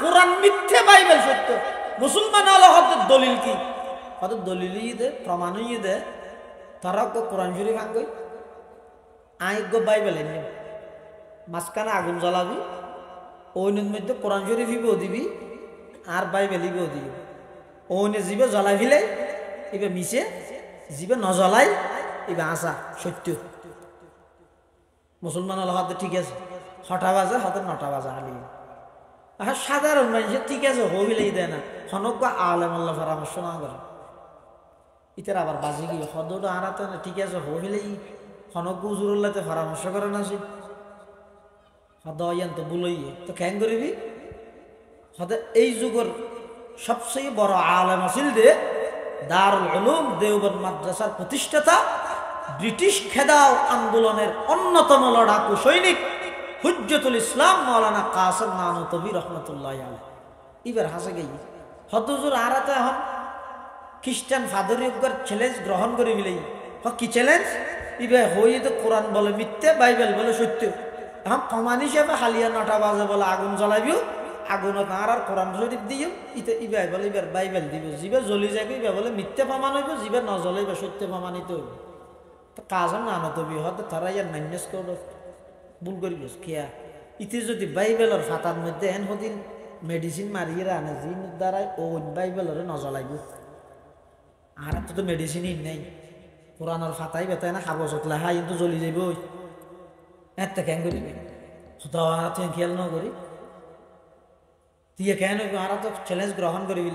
কোরআন মিথ্যে বাইবেল সত্য মুসলমান হলো হতে দলিল কি হতে দলিলই দে প্রমাণই দে তারা তো কোরআন শরীফ আঙ্গই আই গো বাইবেল এনে মাঝখানে আগুন জ্বালাবি ওইনের মধ্যে কোরআন শরীফই বউ দিবি আর বাইবেলই বউ দিবি ওইনে জিবে জ্বলাই ফেলে এবার মিশে জিবে নজ্বলাই এবার আসা সত্য মুসলমান হলো হাতে ঠিক আছে 6টা বাজে হাতে 9টা বাজে আলি আর সাধারণ মানুষের ঠিক আছে হইলেই দেয় না হনক আলেমাল্লাহ পরামর্শ না করে ইতার আবার বাজি গিয়ে হদটা আনাতে না ঠিক আছে হইলেই হনক উজুরুল্লাহতে পরামর্শ করে না সে হদ তো বুলইয়ে তো কেন করিবি হতে এই যুগের সবচেয়ে বড় আলেম আছিল দে দারুল উলুম দেওবন্দ মাদ্রাসার প্রতিষ্ঠাতা ব্রিটিশ খেদাও আন্দোলনের অন্যতম লড়াকু সৈনিক হুজ্জতুল ইসলাম মাওলানা কাসেম নানুতবী রহমতুল্লাহ আলাইহি এবার হাসে গেই হদুজুর আরাতে এখন খ্রিস্টান ফাদরিয়কর চ্যালেঞ্জ গ্রহণ করে মিলেই কি চ্যালেঞ্জ ইবে হই তো কোরআন বলে মিথ্যে বাইবেল বলে সত্য এখন প্রমাণ হিসেবে হালিয়া 9টা বাজে বলে আগুন জ্বালাবিও আগুন তাঁর আর কোরআন শরীফ দিও ইতে ইবাই বলে এবার বাইবেল দিব জিবে জ্বলি যাবে ইবে বলে মিথ্যে প্রমাণ হইব জিবে নজ্বলাইবে সত্য প্রমাণিত হইব তো কাজম নানুতবী হতে তারা ইয়ার মাইনাস করে ভুল করি কিয়া ইতি যদি বাইবেলের ফাতার মধ্যে এন হদিন মেডিসিন মারিয়ে আনে জিন দ্বারাই ও বাইবেলের নজলাইব আর তো মেডিসিনই নেই কোরআনের ফাতাই বেতায় না খাবো চকলা হাই কিন্তু জ্বলি যাইব এত কেন করিবে তুই খেয়াল ন করি তুই কেন আর তো চ্যালেঞ্জ গ্রহণ করিবি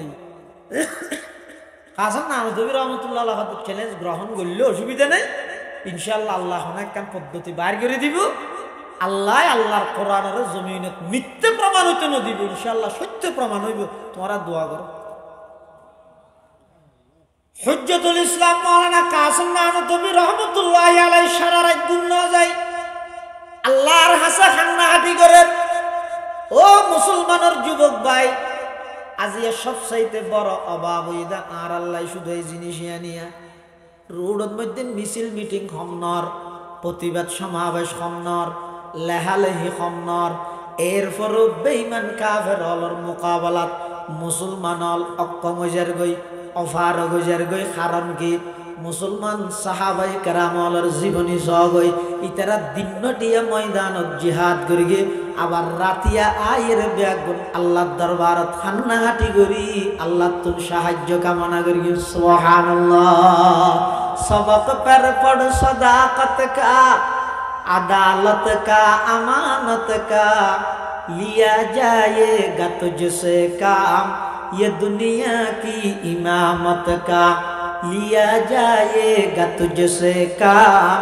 কাসেম নানুতবী রহমতুল্লাহ চ্যালেঞ্জ গ্রহণ করলে অসুবিধা নেই ইনশাআল্লাহ আল্লাহ অনেক কাম পদ্ধতি বার করে দিব আল্লাহ আল্লাহর কোরআনের জমিনত মিথ্যে প্রমাণ হইতে ন দিব ইনশাআল্লাহ সত্য প্রমাণ হইব তোমরা দোয়া করো হুজ্জতুল ইসলাম মাওলানা কাসেম নানুতবী রহমতুল্লাহ আলাইহি সারা রাত ঘুম না যায় আল্লাহর হাসা খান্নাহাটি করেন ও মুসলমানের যুবক ভাই আজিয়া সবচাইতে বড় অভাব হইদা আর আল্লাহ শুধু এই জিনিস আনিয়া রোডের মধ্যে মিছিল মিটিং হমনর প্রতিবাদ সমাবেশ হমনর লেহালেহি হমনর এরপরও বেঈমান কাফের হলর মোকাবেলাত মুসলমান হল অক্ষম হইজার গই অফার হইজার গই কারণ কি মুসলমান সাহাবাই কেরাম হলর জীবনী সগই ইতারা দিনটিয়া ময়দানত জিহাদ করি গে আবার রাতিয়া আয়ের ব্যাগুন আল্লাহর দরবারত খান্নাহাটি করি আল্লাহ তুল সাহায্য কামনা করি সুবহানাল্লাহ सबक पर पढ़ सदाकत का अदालत का अमानत का लिया जाएगा तुझसे काम ये दुनिया की इमामत का लिया जाएगा तुझसे काम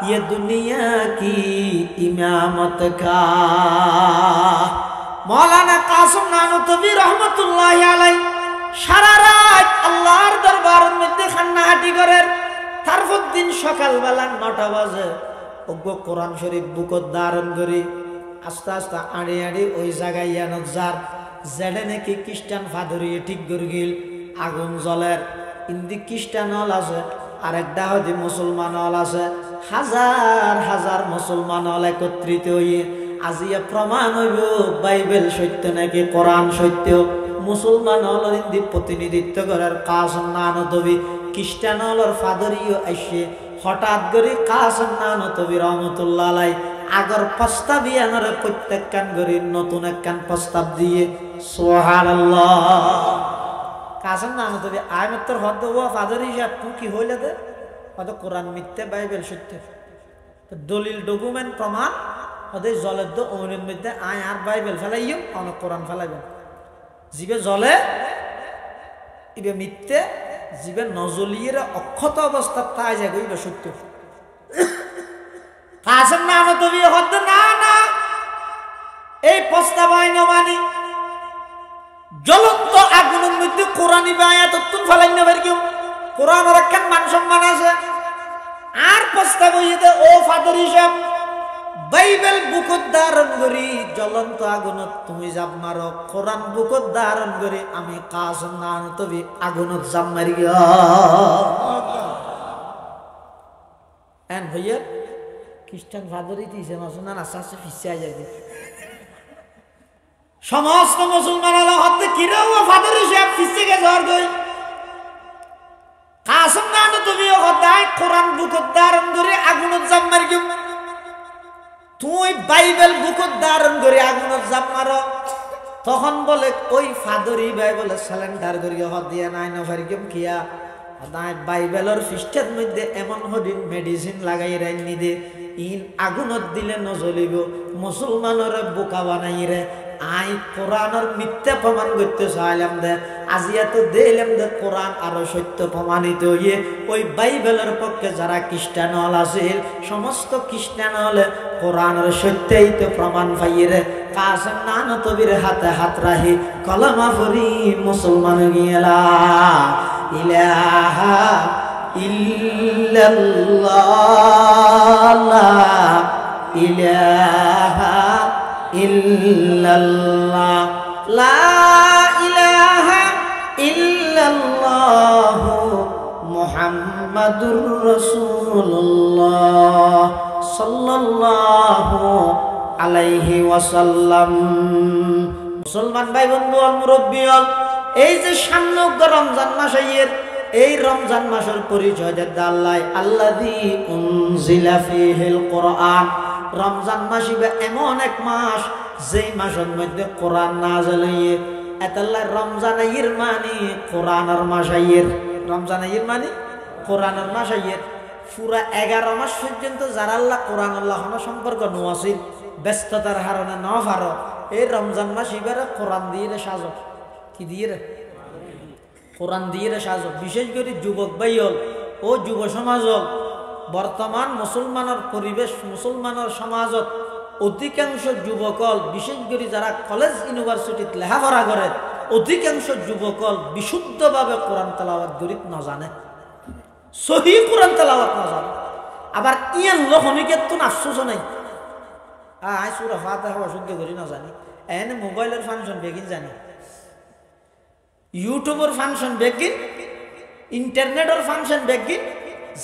ये दुनिया की इमामत का मौलाना कासिम नानुतबी रहमतुल्लाह अलैहि सारा रात अल्लाहर दरबारेर मধ্যে খান্নাহাটি করেন তারপর দিন সকালবেলা 9টা বাজে ওগো কোরআন শরীফ বুকত ধারণ করি আস্তে আস্তে আড়ে আড়ে ওই জায়গায় ইয়ানত যার যেটা নাকি খ্রিস্টান ফাদরিয়ে ঠিক করে গেল আগুন জ্বলের ইন্দি খ্রিস্টান হল আছে আরেকটা হয়তো মুসলমান হল আছে হাজার হাজার মুসলমান হল একত্রিত হয়ে আজিয়া প্রমাণ হইব বাইবেল সত্য নাকি কোরআন সত্য মুসলমান হল ইন্দি প্রতিনিধিত্ব করার কাসেম নানুতবী খ্রিস্টান হলর ফাদরিও আসে হঠাৎ করে কাসেম নানুতবী রহমতুল্লাহ আলাইহি আগর প্রস্তাব ইয়ানোর প্রত্যেক কান করে নতুন এক কান প্রস্তাব দিয়ে সুবহানাল্লাহ কাসেম নানুতবী আয়মতর হদ ও ফাদরি সাহেব তুই কি হইলে দে কত কোরআন মিথ্যে বাইবেল সত্য দলিল ডকুমেন্ট প্রমাণ ওদের জলের তো ওনের মধ্যে আয় আর বাইবেল ফেলাইও অনেক কোরআন ফেলাইবেন জিবে জলে ইবে মিথ্যে জিবে নজলিয়ে অক্ষত অবস্থা তাই যাগো ইবে সত্য কাসম না নবী হদ না না এই প্রস্তাব আইন মানি জ্বলন্ত আগুনের মধ্যে কোরআনি আয়াত তুন ফলাইন না বের কেউ কোরআনের একখান মান সম্মান আছে আর প্রস্তাব হইতে ও ফাদর হিসাব বাইবেল বুকত ধারণ করি জ্বলন্ত আগুনত তুমি জাপ মারো কোরআন বুকত ধারণ করি আমি কাসম না নবী আগুনত জাপ মারি গিয়া এন হইয়া খ্রিস্টান ফাদরই দিয়েছে মুসলমান আস্তে আস্তে ফিসে যায় সমস্ত মুসলমানেরা হতে কিরাও ফাদর হিসেব ফিসে গে ঝড় গই কাসম না তুমি হদায় কোরআন বুকত ধারণ করে আগুনত জাপ মারি গিয়া তুই বাইবেল বুকত ধারণ করে আগুনত জাপ মারো তখন বলে ওই ফাদরি ভাই বলে সিলিন্ডার করিয়া হদ দিয়া নাই না ফারি কেম কিয়া হদায় বাইবেলের পৃষ্ঠের মধ্যে এমন হদিন মেডিসিন লাগাই রাইনি দে ইন আগুনত দিলে নজলিব মুসলমানের বোকা বানাই রে আই কোরআনের মিথ্যা প্রমাণ করতে চাইলাম দে আজিয়া তো দিলাম দে কোরআন আরো সত্য প্রমাণিত হইয়ে ওই বাইবেলের পক্ষে যারা খ্রিস্টান হল আছিল সমস্ত খ্রিস্টান হলে কোরআনের সত্যই তো প্রমাণ পাইয়ে রে কাসম না নবীর হাতে হাত রাহি কলমা পড়ি মুসলমান গিয়েলা ইলাহা ইল্লাল্লাহ ইলাহা ইল্লাল্লাহ লা ইলাহা ইল্লাল্লাহ মুহাম্মাদুর রাসূলুল্লাহ সাল্লাল্লাহু আলাইহি ওয়াসাল্লাম মুসলমান ভাই বন্ধু আর মুরব্বী হল এই যে সামনে রমজান মাস আইয়ের এই রমজান মাসের পরিচয় দেন আল্লাহ আল্লাযী উনজিলা ফীহিল কোরআন রমজান মাস এমন এক মাস যেই মাসের মধ্যে কোরআন নাযিল হইয়ে এতাল্লাহ রমজান আইয়ের মানে কোরআনের মাস আইয়ের রমজান আইয়ের মানে কোরআনের মাস আইয়ের পুরা 11 মাস পর্যন্ত যারা আল্লাহ কোরআন আল্লাহ সম্পর্ক নওয়াসিল ব্যস্ততার কারণে না পারো এই রমজান মাস এবারে কোরআন দিয়ে সাজো কি দিয়ে রে কোরআন দিয়ে সাজো বিশেষ করে যুবক ভাই হল ও যুব সমাজ হল বর্তমান মুসলমানের পরিবেশ মুসলমানের সমাজত অধিকাংশ যুবকল বিশেষ করে যারা কলেজ ইউনিভার্সিটিত লেখাপড়া করে অধিকাংশ যুবকল বিশুদ্ধভাবে কোরআন তেলাওয়াত গরিব না জানে সহি কোরআন তেলাওয়াত না জানে আবার ইয়ান লোক অনেকের তো আফসোস নাই আয় সূরা ফাতিহা অশুদ্ধ করি না জানি এনে মোবাইলের ফাংশন বেগিন জানি ইউটিউবের ফাংশন বেগিন ইন্টারনেটের ফাংশন বেগিন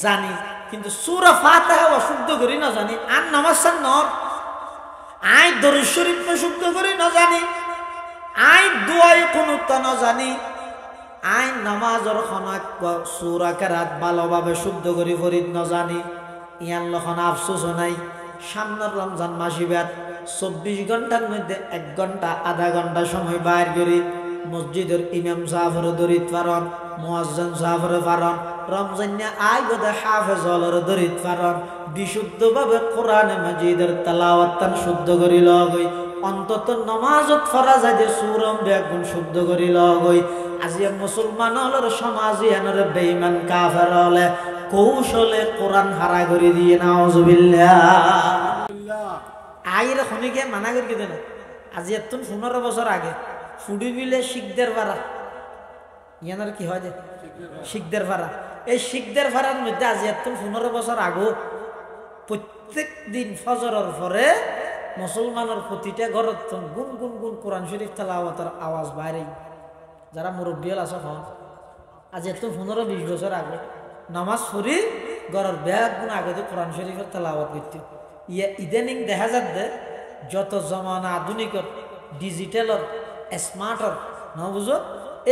জানি কিন্তু সূরা ফাতিহা অশুদ্ধ করি না জানি আর নামাজ নর আই দরুদ শরীফ শুদ্ধ করি না জানি আই দোয়াই কুনুত না জানি আই নামাজের খনাক সূরা কেরাত ভালোভাবে শুদ্ধ করি ফরিদ না জানি ইয়ান লখন আফসোস নাই সামনের রমজান মাসিবাদ 24 ঘন্টার মধ্যে 1 ঘন্টা আধা ঘন্টা সময় বাইর করি মসজিদের ইমাম সাহেবের দরিদ পারন মুয়াজ্জিন সাহেবের পারন রমজানে আই গদে হাফেজ হলর দরিদ পারন বিশুদ্ধভাবে কোরআন মাজিদের তেলাওয়াত শুদ্ধ করি লগই অন্তত নামাজত ফরজ আজে সূরা বেগুন শুদ্ধ করি লগই আজি মুসলমান হলর সমাজে এনরে বেঈমান কাফের হলে কৌশলে কোরআন হারা করে দিয়ে নাউজুবিল্লাহ আইরে খনিকে মানা করি দেন আজি এত 15 বছর আগে ফুডি বিলে শিখদের ভাড়া ইয়ানার কি হয় যে শিখদের ভাড়া এই শিখদের ভাড়ার মধ্যে আজি এত 15 বছর আগে প্রত্যেক দিন ফজরের পরে মুসলমানের প্রতিটা ঘরত গুন গুন গুন কোরআন শরীফ তেলাওয়াতের আওয়াজ বাইরে যারা মুরব্বী আছে হন আজি এত 15-20 বছর আগে নামাজ পড়ি ঘরের ব্যাগ গুণ আগে তো কোরআন শরীফের তেলাওয়াত করতে ইয়া ইদানিং দেখা যাচ্ছে যত জমানা আধুনিকর ডিজিটালর স্মার্টর না বুঝো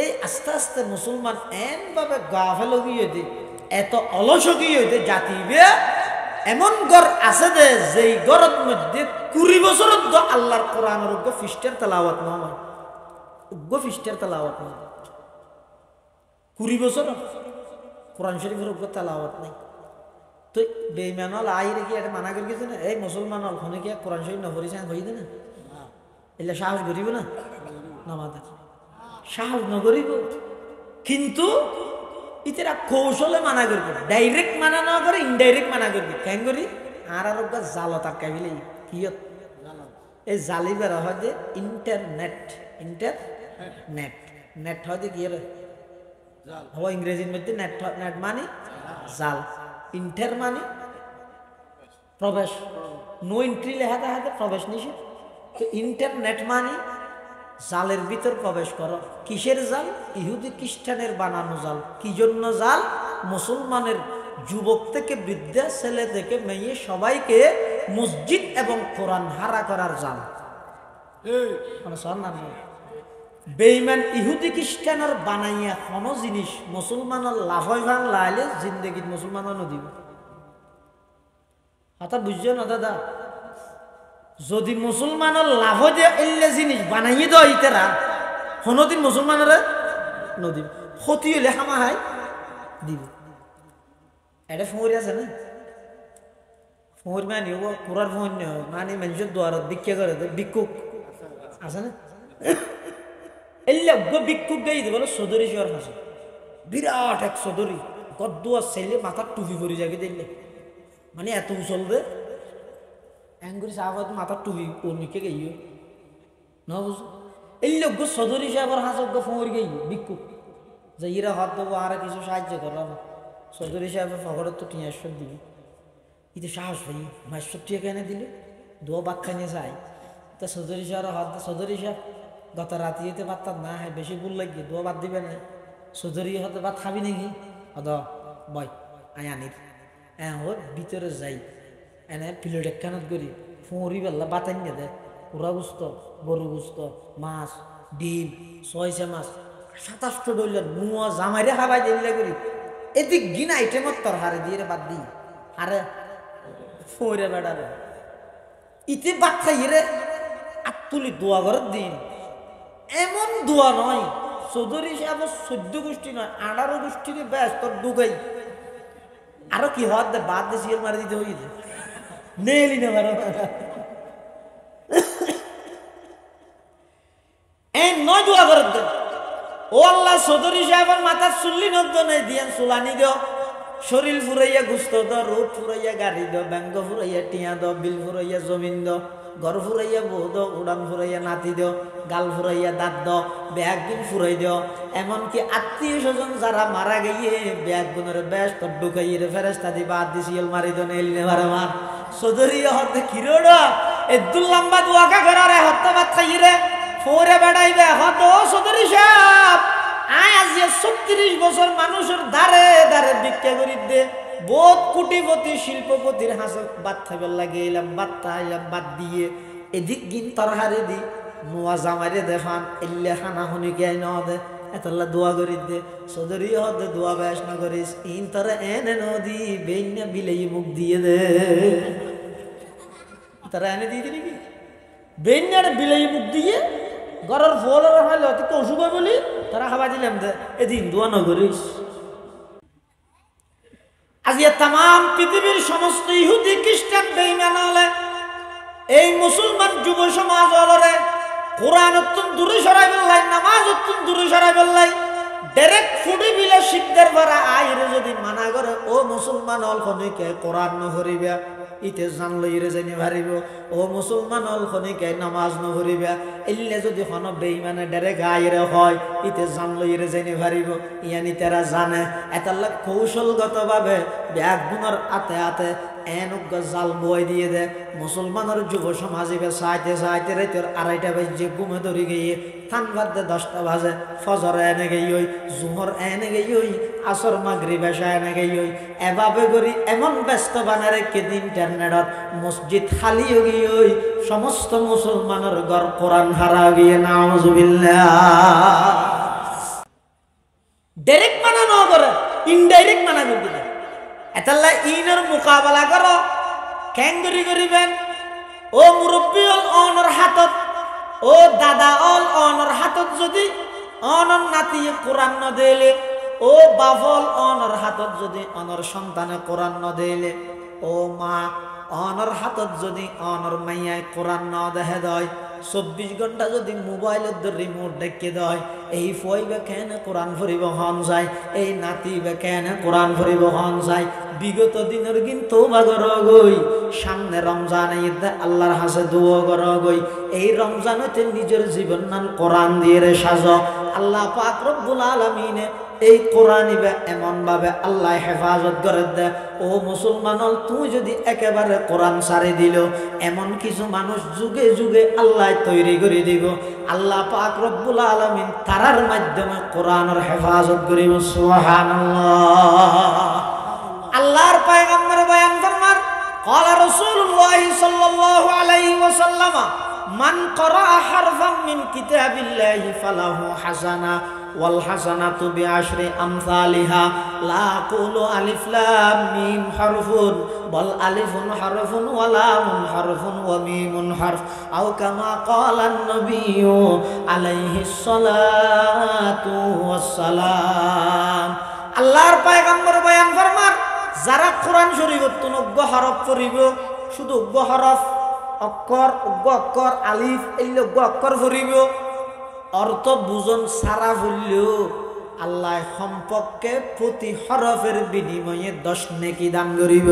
এই আস্তে আস্তে মুসলমান এমনভাবে গাফেল হয়ে দে এত অলস হয়ে দে জাতিবে এমন ঘর আছে যে যেই ঘরের মধ্যে 20 বছর আল্লাহর কোরআনের উগ্র ফিস্টের তেলাওয়াত না হয় উগ্র ফিস্টের তেলাওয়াত না 20 বছর কোরআন শরীফের উগ্র তেলাওয়াত নাই তো বেঈমান হল আইরে কি এটা মানা করে গেছে না এই মুসলমান হল খনে কি কোরআন শরীফ না পড়িছে হই দে না এলে সাহস করিব না নামাজ সাহস না করিব কিন্তু ইতেরা কৌশলে মানা করবে ডাইরেক্ট মানা না করে ইনডাইরেক্ট মানা করবে কেন করি আর জালত আটকাই ফেলে কিয়ত এই জালি বেড়া হয় যে ইন্টারনেট ইন্টারনেট নেট হয় যে কি হওয়া ইংরেজির মধ্যে নেট নেট মানে জাল ইন্টার মানে প্রবেশ নো এন্ট্রি লেখা থাকে প্রবেশ নিষেধ তো ইন্টারনেট মানে জালের ভিতর প্রবেশ করো কিসের জাল ইহুদি খ্রিস্টানের বানানো জাল কি জন্য জাল মুসলমানের যুবক থেকে বৃদ্ধা ছেলে থেকে মেয়ে সবাইকে মসজিদ এবং কোরআন হারা করার জাল বেঈমান ইহুদি খ্রিস্টানের বানাইয়া কোনো জিনিস মুসলমানের লাভই ভাঙ লাইলে জিন্দগিত মুসলমানের নদী কথা বুঝছো না দাদা যদি মুসলমানের লাভ যে এলে জিনিস বানাইয়ে দেয় ইতেরা কোনোদিন মুসলমানের নদী ক্ষতি হলে হামাহাই দিব এটা ফোঁড়ি আছে না ফোঁড়ি মানে পুরার ফোন মানে মানুষের দুয়ারত বিক্রি করে ভিক্ষুক আছে না এলে ভিক্ষুক গাই দিব চৌধুরী শহর আছে বিরাট এক চৌধুরী গদ্দুয়া চাইলে মাথার টুপি পরি যাকে দিলে মানে এত উচল দে এঙ্গুরি সাহাবাদ মাথার টুপি ওরমিকে গাইও না বুঝ এই লোক চৌধুরী সাহেবের হাসক ফোঁড়ি গাই ভিক্ষুক যে ইরা হাত দেবো আর কিছু সাহায্য করলাম চৌধুরী সাহেবের ফকরের তো 500 দিবি ইতে সাহস ভাই 500 টাকা এনে দিলে দোয়া বাদ খাইনে চাই তা চৌধুরী সাহেবের হাত চৌধুরী সাহেব গত রাতে যেতে পারতাম না হ্যাঁ বেশি ভুল লাগিয়ে দোয়া বাদ দিবে না চৌধুরী হতে বাদ খাবি নাকি অদ বয় আয় আনির হ্যাঁ ওর ভিতরে যাই এনে প্লেট একখানত করি ফোঁড়ি বেলা বাতান নিয়ে দেয় পুরা গুস্ত গরু গুস্ত মাছ ডিম 6 মাছ 27টা ডলার মুয়া জামাইরে খাবাই দিলে করি এদিক গিনা আইটেমত তোর হারে দিয়ে বাদ দিই আরে ফোঁড়ে বেড়াবে ইতে বাদ খাই রে তুলি দোয়া ঘরের দিন এমন দোয়া নয় চৌধুরী সাহেব 14 গোষ্ঠী নয় 18 গোষ্ঠীর ব্যাস তোর ডুগাই আরো কি হাত দে বাদ দিয়ে সিয়াল মারি দিতে হইছে নেলি না মারো এই নয় দোয়া ঘরের দিন ও আল্লাহ চৌধুরী সাহেবের মাথার চুল্লি নদ্য নেই দিয়েন চুলানি দিও শরীর ফুরাইয়া গুস্ত দাও রোদ ফুরাইয়া গাড়ি দাও ব্যঙ্গ ফুরাইয়া টিয়া দাও বিল ফুরাইয়া জমিন দাও ঘর ফুরাইয়া বউ দাও উড়ান ফুরাইয়া নাতি দাও গাল ফুরাইয়া দাঁত দাও ব্যাগ গুণ ফুরাই দাও এমনকি আত্মীয় স্বজন যারা মারা গিয়ে ব্যাগ গুণের বেশ তোর ঢুকাইয়ে ফেরেস্তা দি বাদ দিছিল মারি দো নেইলে মারে মার চৌধুরী হতে খিরোড় এদুল লম্বা দোয়াকা ঘরে হত্যা বাদ খাইয়ে রে ফোরে বেড়াইবে হত চৌধুরী সাহেব আয় আজ 36 বছর মানুষের ধারে ধারে ভিক্ষা করি দে বহুত কোটিপতি শিল্পপতির হাসক বাদ খাইবার লাগে এলাম বাদ তাইলাম বাদ দিয়ে এদিক গিন তরহারে দি নোয়া জামাইরে দেখান এলে খানা শুনি কে ন দে এতলা দোয়া করি দে চৌধুরী হতে দোয়া বেশ না করিস ইন তোর এনে নদী বেইনা বিলেই মুখ দিয়ে দে তারা এনে দিয়ে দিলি কি বেইনার বিলেই মুখ দিয়ে ঘরের ফলের হাইলে তুই তো অসুখ বলি তারা খাবার দিলাম দে এদিন দোয়া ন করিস আজ তাম পৃথিবীর সমস্ত ইহুদি খ্রিস্টান বেঈমান হলে এই মুসলমান যুব সমাজ হলরে কোরআন অত্যন্ত দূরে সরাই বললাই নামাজ অত্যন্ত দূরে সরাই বললাই ডাইরেক্ট ফুডি বিলে শিখদের ভরা আইরে যদি মানা করে ও মুসলমান হল খনিকে কোরআন নহরিবে ইতে জানলো ইরে জানি ভারিব ও মুসলমান হল খনিকে নামাজ নহরিবে এলে যদি হন বেঈমানে ডাইরেক্ট আইরে হয় ইতে জানলো ইরে জানি ভারিব ইয়ানি তারা জানে এতাল্লা কৌশলগতভাবে ব্যাগ গুণর আতে আতে এনুক জাল বই দিয়ে দে মুসলমানের যুব সমাজিকে চাইতে চাইতে রাতের 2:30 বাজে ঘুমে ধরে গিয়ে থান বাদে 10টা বাজে ফজর এনে গেই ওই জুহর এনে গেই ওই আসর মাগরিব এশা এনে গেই ওই এভাবে করি এমন ব্যস্ত বানা রেখে ইন্টারনেটত মসজিদ খালি হয়ে গিয়ে ওই সমস্ত মুসলমানের ঘর কোরআন হারা গিয়ে নাউজুবিল্লাহ ডাইরেক্ট মানা না করে ইনডাইরেক্ট মানা করে দিলে এতাল্লা ইনের মোকাবেলা করো ক্যাঙ্গুরি করিবেন ও মুরব্বী অল অনর হাতত ও দাদা অল অনর হাতত যদি অনর নাতি কোরআন ন দিলে ও বাফল অনর হাতত যদি অনর সন্তানে কোরআন ন দিলে ও মা অনর হাতত যদি অনর মাইয়ায় কোরআন ন দেহে দয় 24 ঘন্টা যদি মোবাইলের রিমোট দেখে দেয়, এই ফইবে কেন কোরআন ফরিব হন যায়, এই নাতিবে কেন কোরআন ফরিব হন যায়। বিগত দিনের কিন্তু গই সামনে রমজান ঈদ আল্লাহর হাসে দোয়া গই, এই রমজানতে নিজের জীবন নান কোরআন দিয়ে রে সাজ। আল্লাহ পাক রব্বুল আলামিনে এই কোরআন এমন ভাবে আল্লাহ হেফাজত করে দেয়। ও মুসলমান, তুই যদি একেবারে কোরআন ছাড়ি দিল, এমন কিছু মানুষ যুগে যুগে আল্লাহ তৈরি করে দিব। আল্লাহ পাক রব্বুল আলামিন তারার মাধ্যমে কোরআনের হেফাজত করিব। সুবহানাল্লাহ। আল্লাহর পয়গম্বর বয়ান ফরমান, ক্বালা রাসূলুল্লাহ সাল্লাল্লাহু আলাইহি ওয়াসাল্লাম, মান ক্বারা হারফাম মিন কিতাবিল্লাহি ফালাহু হাসানা ওয়াল হাসানাতু বিআশরি আমসালিহা লা আকুলু আলিফ লাম মিম হারফুন বাল আলিফুন হারফুন ওয়া লামুন হারফুন ওয়া মিমুন হারফ আও কামা ক্বালা an-নাবিয়্যু আলাইহিস সালাতু ওয়াস সালাম। আল্লাহর পয়গম্বর বয়ান ফরমান, যারা কোরআন শরীফত নব্য হরফ পড়িব, শুধু উগ্গ হরফ অক্ষর উগ্গ অক্ষর আলিফ এই উগ্গ অক্ষর পড়িব, অর্থ বুঝন সারা ভুললেও আল্লাহ সম্পর্কে প্রতি হরফের বিনিময়ে 10 নেকি দান করিব।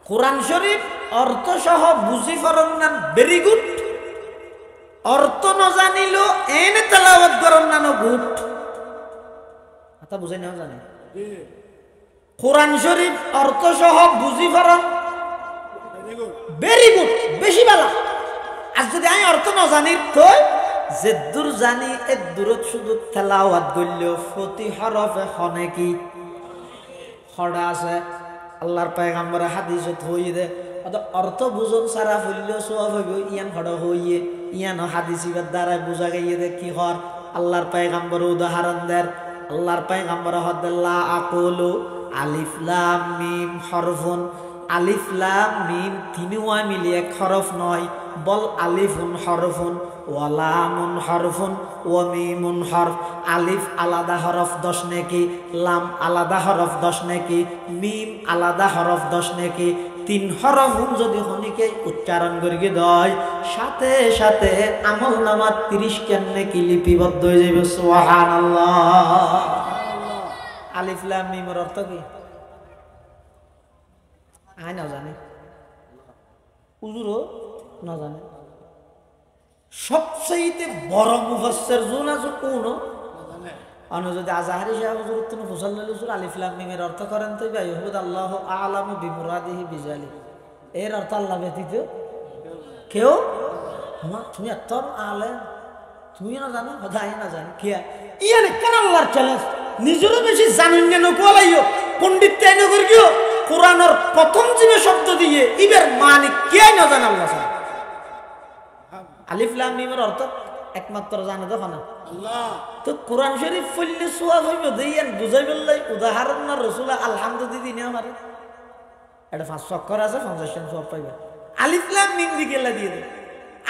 কোরআন শরীফ অর্থ সহ বুঝি ফরন না ভেরি গুড, অর্থ ন জানিল এনে তেলাওয়াত করন না গুড। কথা বুঝাই না জানে? কোরআন শরীফ অর্থ সহ বুঝি ফরন ভেরি গুড, বেশি ভালো। আর যদি আমি অর্থ না জানি তো যে দূর জানি এর দূরত শুধু তেলাওয়াত করলেও প্রতি হরফে হনে কি হড়া আছে। আল্লাহর পয়গম্বরের হাদিসত হই দে অর্থ বুঝন সারা হইলেও সওয়াব হইব, ইয়ান হড় হইয়ে ইয়ান হাদিসিবার দ্বারা বুঝা গিয়ে দে কি হর। আল্লাহর পয়গম্বর উদাহরণ দেন, আল্লাহর পয়গম্বর হদ্দাল্লাহ আকুলু আলিফ লাম মিম হরফুন, আলিফ লাম মিম তিনওয়া মিলে এক হরফ নয়, বল আলিফুন হরফুন ওয়া লামুন হরফুন ওয়া মিমুন হরফ। আলিফ আলাদা হরফ 10 নেকি, লাম আলাদা হরফ 10 নেকি, মিম আলাদা হরফ 10 নেকি। 3 হরফ যদি হনিকে উচ্চারণ করিয়ে দেয়, সাথে সাথে আমল নামা 30 কেন নেকি লিপিবদ্ধ হয়ে যাবে। সুবহানাল্লাহ। আলিফ লাম মিমের অর্থ কি আয় না জানে, হুজুরও না জানে। সবচেয়ে বড় মুফাসসির জুন আছে কোন আনো যদি আজহারি সাহেব হুজুর তুমি ফুসাল্লাল হুজুর আলিফ লাম মিমের অর্থ করেন তো ভাই হুদ আল্লাহু আ'লামু বিমুরাদিহি বিজালিক, এর অর্থ আল্লাহ ব্যতীত কেউ তুমি এত আলেম তুমি না জানো, হদাই না জানো কিয়া ইয়ানে কেন আল্লাহর চ্যালেঞ্জ নিজেরও বেশি জানেন না কোলাইও পণ্ডিত তাই না করিও কোরআনের প্রথম জিমে শব্দ দিয়ে ইবের মানে কে না জানে আল্লাহ ছাড়া। আলিফ লাম মিমের অর্থ একমাত্র জানে দেখো না আল্লাহ। তো কোরআন শরীফ পড়লে সওয়াব হইবে দেইয়েন বুঝাই বললাই উদাহরণ না রাসূল আলহামদুলিল্লাহ দিনে আমারে এটা 5 অক্ষর আছে 50 সওয়াব পাইবে। আলিফ লাম মিম দিকেলা দিয়ে দে,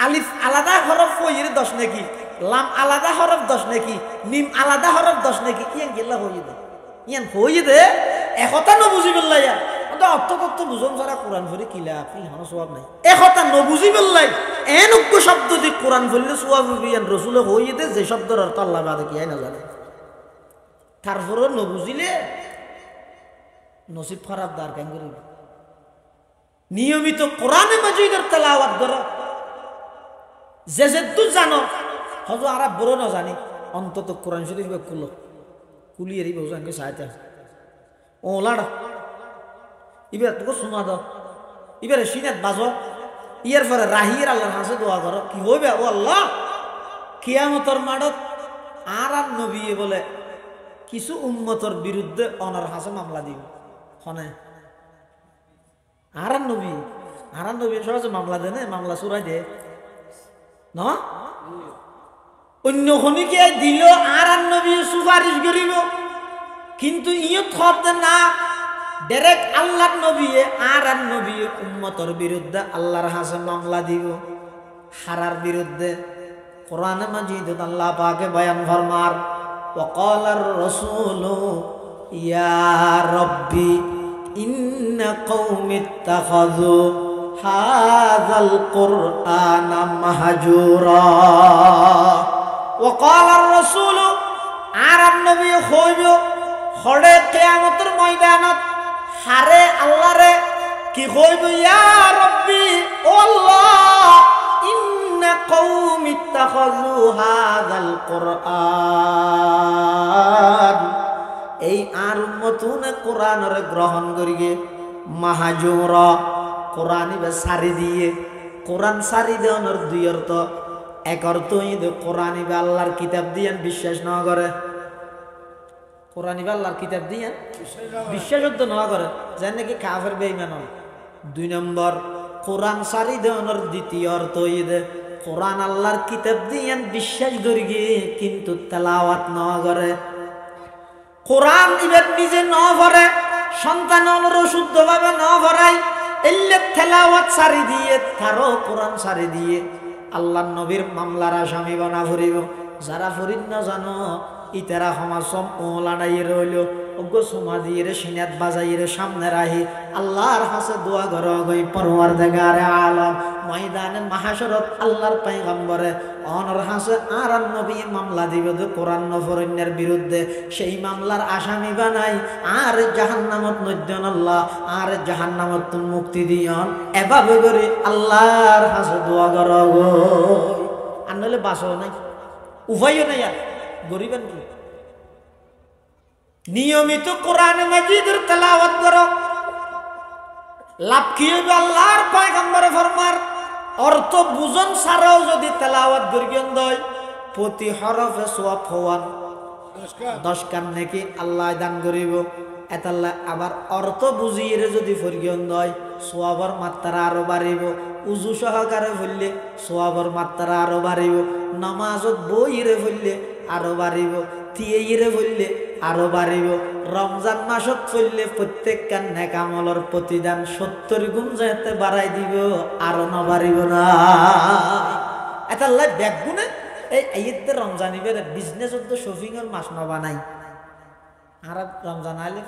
আলিফ আলাদা হরফ হইরে 10 নাকি, লাম আলাদা হরফ 10 নাকি, মিম আলাদা হরফ 10 নাকি, ইয়ান গেলা হইয়ে দে ইয়ান হইয়ে দে একতা ন বুঝি বললাই অর্থ তত্ত্ব বুঝন ছাড়া কোরআন পড়ে কিলা আপনি হন সওয়াব নাই। একতা ন বুঝি বললাই এনজ্ঞ শব্দ দি কোরআন পড়লে সওয়াব হইবে, ইয়ান রাসূলে হইয়ে দে যে শব্দের অর্থ আল্লাহ বাদে কি আই না জানে। তারপরে ন বুঝিলে নসিব খারাপ দার কেন করিব। নিয়মিত কোরআনে মাজিদের তেলাওয়াত করো, যে তুই জানো হয়তো আর বড় না জানি অন্তত কোরআন শরীফ কুলিয়ে দিবে হুসানকে সাহায্য ও লাড়া এবার তোকে শোনা দাও, এবারে সিনাত বাজো, ইয়ার পরে রাহির আল্লাহর হাসে দোয়া করো কি হইবে। ও আল্লাহ কিয়ামতের মাঠত আর নবী বলে কিছু উম্মতের বিরুদ্ধে অনার হাসে মামলা দিব হনে আর নবী সহজে মামলা দেনে মামলা চুরাই দে না অন্য খনিকে দিল আর নবী সুপারিশ করিব, কিন্তু ইয়ত খবর না ডাইরেক্ট আল্লাহর নবী আর নবী উম্মতের বিরুদ্ধে আল্লাহর হাসে মামলা দিব হারার বিরুদ্ধে। কোরআনে মাজিদে আল্লাহ পাকে বয়ান ফরমার ওয়াকালার রাসূলু ইয়া রাব্বি ইন্না কওমি ইত্তাখাযু হাযাল কুরআনা মাহজুরা ওয়া ক্বালা আর-রাসূল আর নবী কইব হড়ে কিয়ামতের ময়দানত হারে আল্লাহরে কি কইব ইয়া রাব্বি ও আল্লাহ ইন্না কওমি ইত্তাখাযু হাযাল কুরআন এই আর উম্মতুনে কোরআনরে গ্রহণ করিগে মাহজুরা কোরআন ইবে সারি দিয়ে কোরআন সারি দেওয়ার দুই অর্থ এক অর্থ ইদে কোরআন ইবে আল্লাহর কিতাব দিয়ে বিশ্বাস না করে কোরআন ইবে আল্লাহর কিতাব দিয়ে বিশ্বাস না করে যেন নাকি কাফের বেঈমান হয় দুই নম্বর কোরআন সারি দেওয়ার দ্বিতীয় অর্থ ইদে কোরআন আল্লাহর কিতাব দিয়ে বিশ্বাস করিগে কিন্তু তেলাওয়াত না করে কোরআন ইবে নিজে না পড়ে সন্তান শুদ্ধভাবে না পড়ায় এলে তেলাওয়াত সারি দিয়ে তারও কোরআন সারি দিয়ে আল্লাহর নবীর মামলার আসামি বানা ফুরিব যারা ফুরিন না জানো ইতারা সমাজম ওলানাই রইল অজ্ঞ সমাধির সিনাত বাজাইয়ের সামনে রাহি আল্লাহর হাসে দোয়া করো গই পরওয়ারদিগারে আলম ময়দানে মাহশরত আল্লাহর পয়গম্বরে অনর হাসে আর নবী মামলা দিবে কোরআন নফরন্যের বিরুদ্ধে সেই মামলার আসামি বানাই আর জাহান্নামত নজ্জন আল্লাহ আর জাহান্নামত মুক্তি দিয়ন এভাবে করে আল্লাহর হাসে দোয়া করো গই আর নইলে বাসও নাই উভয়ও নাই আর গরিবেন কি নিয়মিত কোরআন মাজিদের তেলাওয়াত করো লাভ কি হবে আল্লাহর পয়গম্বরে ফরমার অর্থ বুঝন ছাড়াও যদি তেলাওয়াত করিয়েন দয় প্রতি হরফে সওয়াব হওয়ান 10 কান নাকি আল্লাহ দান করিব এতাল্লাহ আবার অর্থ বুঝিয়ে যদি ফরিয়ন দয় সওয়াবের মাত্রা আরো বাড়িব উজু সহকারে ফেললে সওয়াবের মাত্রা আরো বাড়িব নামাজত বইরে ফেললে আরো বাড়িব তিয়েইরে ফেললে আরো বাড়িব রমজান মাসত ফেললে প্রত্যেক কান নেক আমলের প্রতিদান 70 গুণ যেতে বাড়াই দিব আরো না বাড়িব না এতাল্লাহ ব্যাগ গুণে এই ঈদের রমজান ইবের বিজনেস তো শপিং এর মাস না বানাই আর রমজান আইলে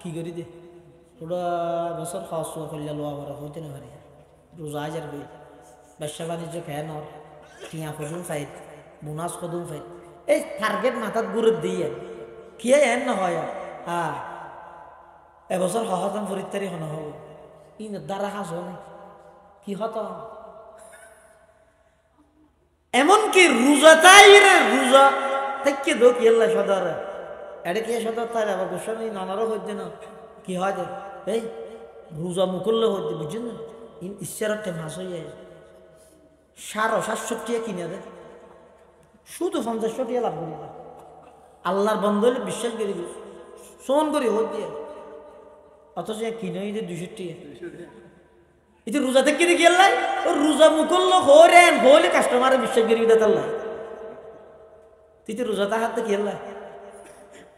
কি করি দে পুরো বছর খাওয়া শুয়া করলে লোয়া বড় হতে না পারি রোজা হাজার বই ব্যবসা বাণিজ্য খেয়ে নর টিয়া কদুম ফাইট বোনাস কদুম ফাইট এই টার্গেট মাথাত গুরু দিয়ে কি এন না হয় এবছর সহতম পরীক্ষারি হন হব ই দ্বারা হাস হয় কি হত এমনকি রোজাটাই রে রোজা থেকে দো কি আল্লাহ সদর এটা কি সদর তাই আবার গোস্বামী নানারও হইতে না কি হয় এই রোজা মুকুল্লে হইতে বুঝছেন না ঈশ্বরের টাইম হাস হয়ে যায় 760 কিনে দেয় শুধু 50 টাকা লাভ করি আল্লাহর বন্ধ হলে বিশ্বাস করি সোন করি হই দিয়ে অথচ কিনে 200 টাকা এটা রোজা থেকে কিনে গেল রোজা মুকুল্ল হরেন হলে কাস্টমারে বিশ্বাস করি দেয় আল্লাহ তুই রোজাটা হাতে কি আল্লাহ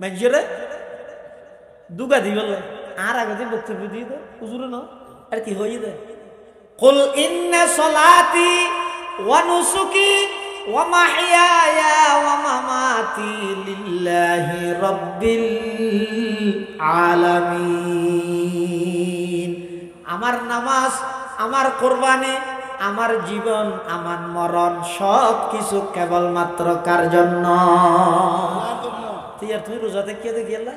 মানুষেরা দুগা দি বললে আর আগে বক্তব্য দিয়ে দে হুজুর না আর কি হয়ে দে কুল ইন্না সলাতি ওয়া নুসুকি ওয়া মাহইয়ায়া ওয়া মামাতি লিল্লাহি রাব্বিল আলামিন আমার নামাজ আমার কুরবানি আমার জীবন আমার মরণ সব কিছু কেবলমাত্র কার জন্য তুমি রোজাতে কে গেলা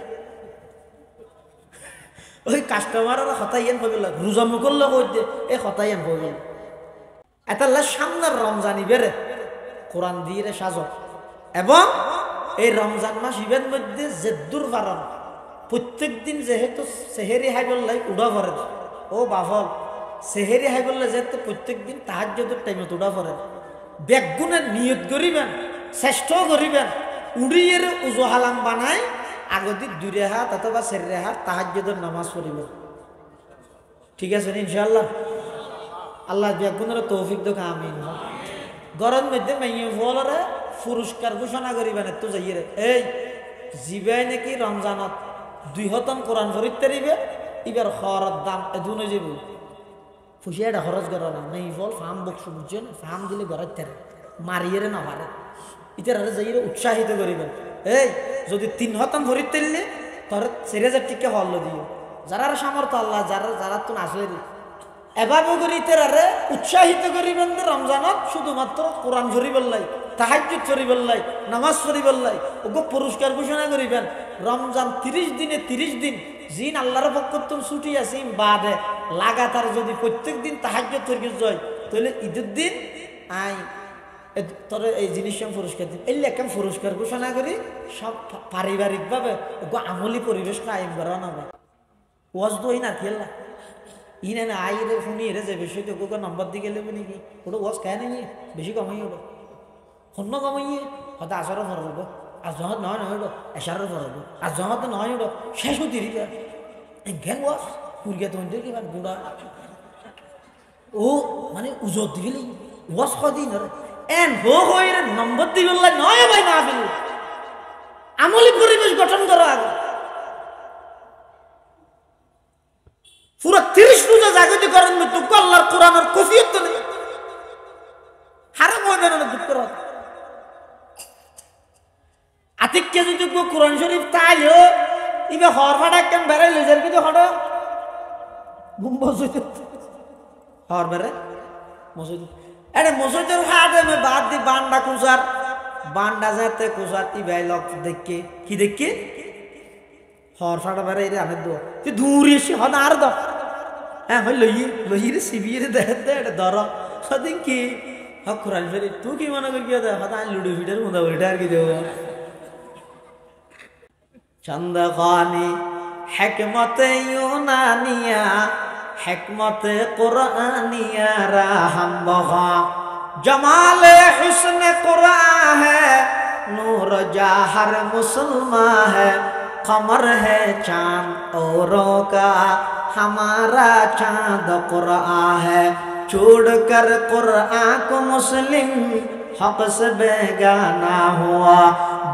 ওই কাস্টমারের হতাইয়ান হইল রোজা মুকুল্ল কইতে এই হতাইয়ান হইল এতাল্লা সামনের রমজানি বেড়ে কোরআন দিয়ে সাজ এবং এই রমজান মাস ইবের মধ্যে জেদ্দুর কারণ প্রত্যেক দিন যেহেতু সেহেরি হাইবল্লাই উড়া ভরে ও বাফল সেহেরি হাইবল্লা যেহেতু প্রত্যেক দিন তাহাজ্জুদের টাইমে উড়া ভরে বেগুনের নিয়ত করিবেন চেষ্টা করিবেন উড়িয়ে উজু হালাম বানায় আগদি 2 রেহাত অথবা 4 রেহাত তাহাজ্জুদের নামাজ পড়িব ঠিক আছে ইনশাআল্লাহ আল্লাহ বেগুনের তৌফিক দেখ আমিন গরম মধ্যে মাইয়ে বলরে পুরস্কার ঘোষণা করিবেন তো যাইয়ে এই জিবাই নাকি রমজানত 2 হতম কোরআন পড়তে দিবে এবার খরচ দাম এদুনে যাব ফুসিয়াটা খরচ করা না নাই বল ফার্ম বক্স বুঝছেন ফার্ম দিলে ঘরের তেরে মারিয়ে না পারে ইতার যাইয়ে উৎসাহিত করিবেন এই যদি 3 হতম পড়তে দিলে তোর 4000 টাকা হল দিও যারা সামর্থ্য আল্লাহ যারা যারা তো আসলে এভাবে করি তেরারে উৎসাহিত করিবেন রমজানত শুধুমাত্র কোরআন শরীফের লাই, তাহাজ্জুদ শরীফের লাই, নামাজ শরীফের লাই ওগো পুরস্কার ঘোষণা করিবেন। রমজান 30 দিনে 30 দিন জিন আল্লাহর পক্ষ থেকে ছুটি আছে বাদে লাগাতার যদি প্রত্যেক দিন তাহাজ্জুদ শরীফ যায় তাহলে ঈদের দিন আই তোর এই জিনিস পুরস্কার দিন। এই লেখা পুরস্কার ঘোষণা করি সব পারিবারিকভাবে ওগো আমলি পরিবেশ কায়েম করা না ওয়াজ দই না খেলা ইনে না আইরে শুনি এরে যে বেশি তো কোক নম্বর দিয়ে গেলে নাকি ওটা ওয়াজ খায় নাকি বেশি কমাই ওটা শূন্য কমাইয়ে হয়তো আসরও ফরক হবো আর জহত নয় নয় ওটা এসারও ফরক হবো আর জহত নয় ওটা শেষ হতে দিকে ঘ্যাং ওয়াজ কুড়িয়া তৈরি কিবা গুড়া ও মানে উজত দিবি ওয়াজ কদিন এন হয়ে নম্বর দিবে নয় ভাই না ফেল আমলি পরিবেশ গঠন করো আগে পুরো 30 রোজা জাগতি করেন দুঃখ আল্লাহর কোরআনের কফিয়ত তো নেই হারাম হয়ে গেল দুঃখ আতিককে যদি কোরআন শরীফ তাইলেও ইবে হর ফাটা কেন বেড়াই লেজার কিন্তু হঠাৎ হর বেড়ে মসজিদ আরে মসজিদের হাতে আমি বাদ দি বান্ডা কুসার বান্ডা যাতে কুসার ইবাই লক দেখকে কি দেখকে হর ফাটা বেড়াই রে আমি দো তুই দূরে এসে হন আর দ হ্যাঁ হয় লই রে সিবিয়ে দেখে দে এটা ধর সদিন কি হক কোরআন ফেরি তুই কি মনে করি দে হতা লুডো ফিটার মতো ওইটা আর কি দেব চন্দগানি হিকমতে ইউনানিয়া হিকমতে কুরআনিয়া রাহম বহা जमाल हुस्न कुरान है नूर जाहर मुसलमा है कमर है चांद औरों का हमारा चांद कुरान है छोड़ कर कुरान को मुस्लिम हक से बेगाना हुआ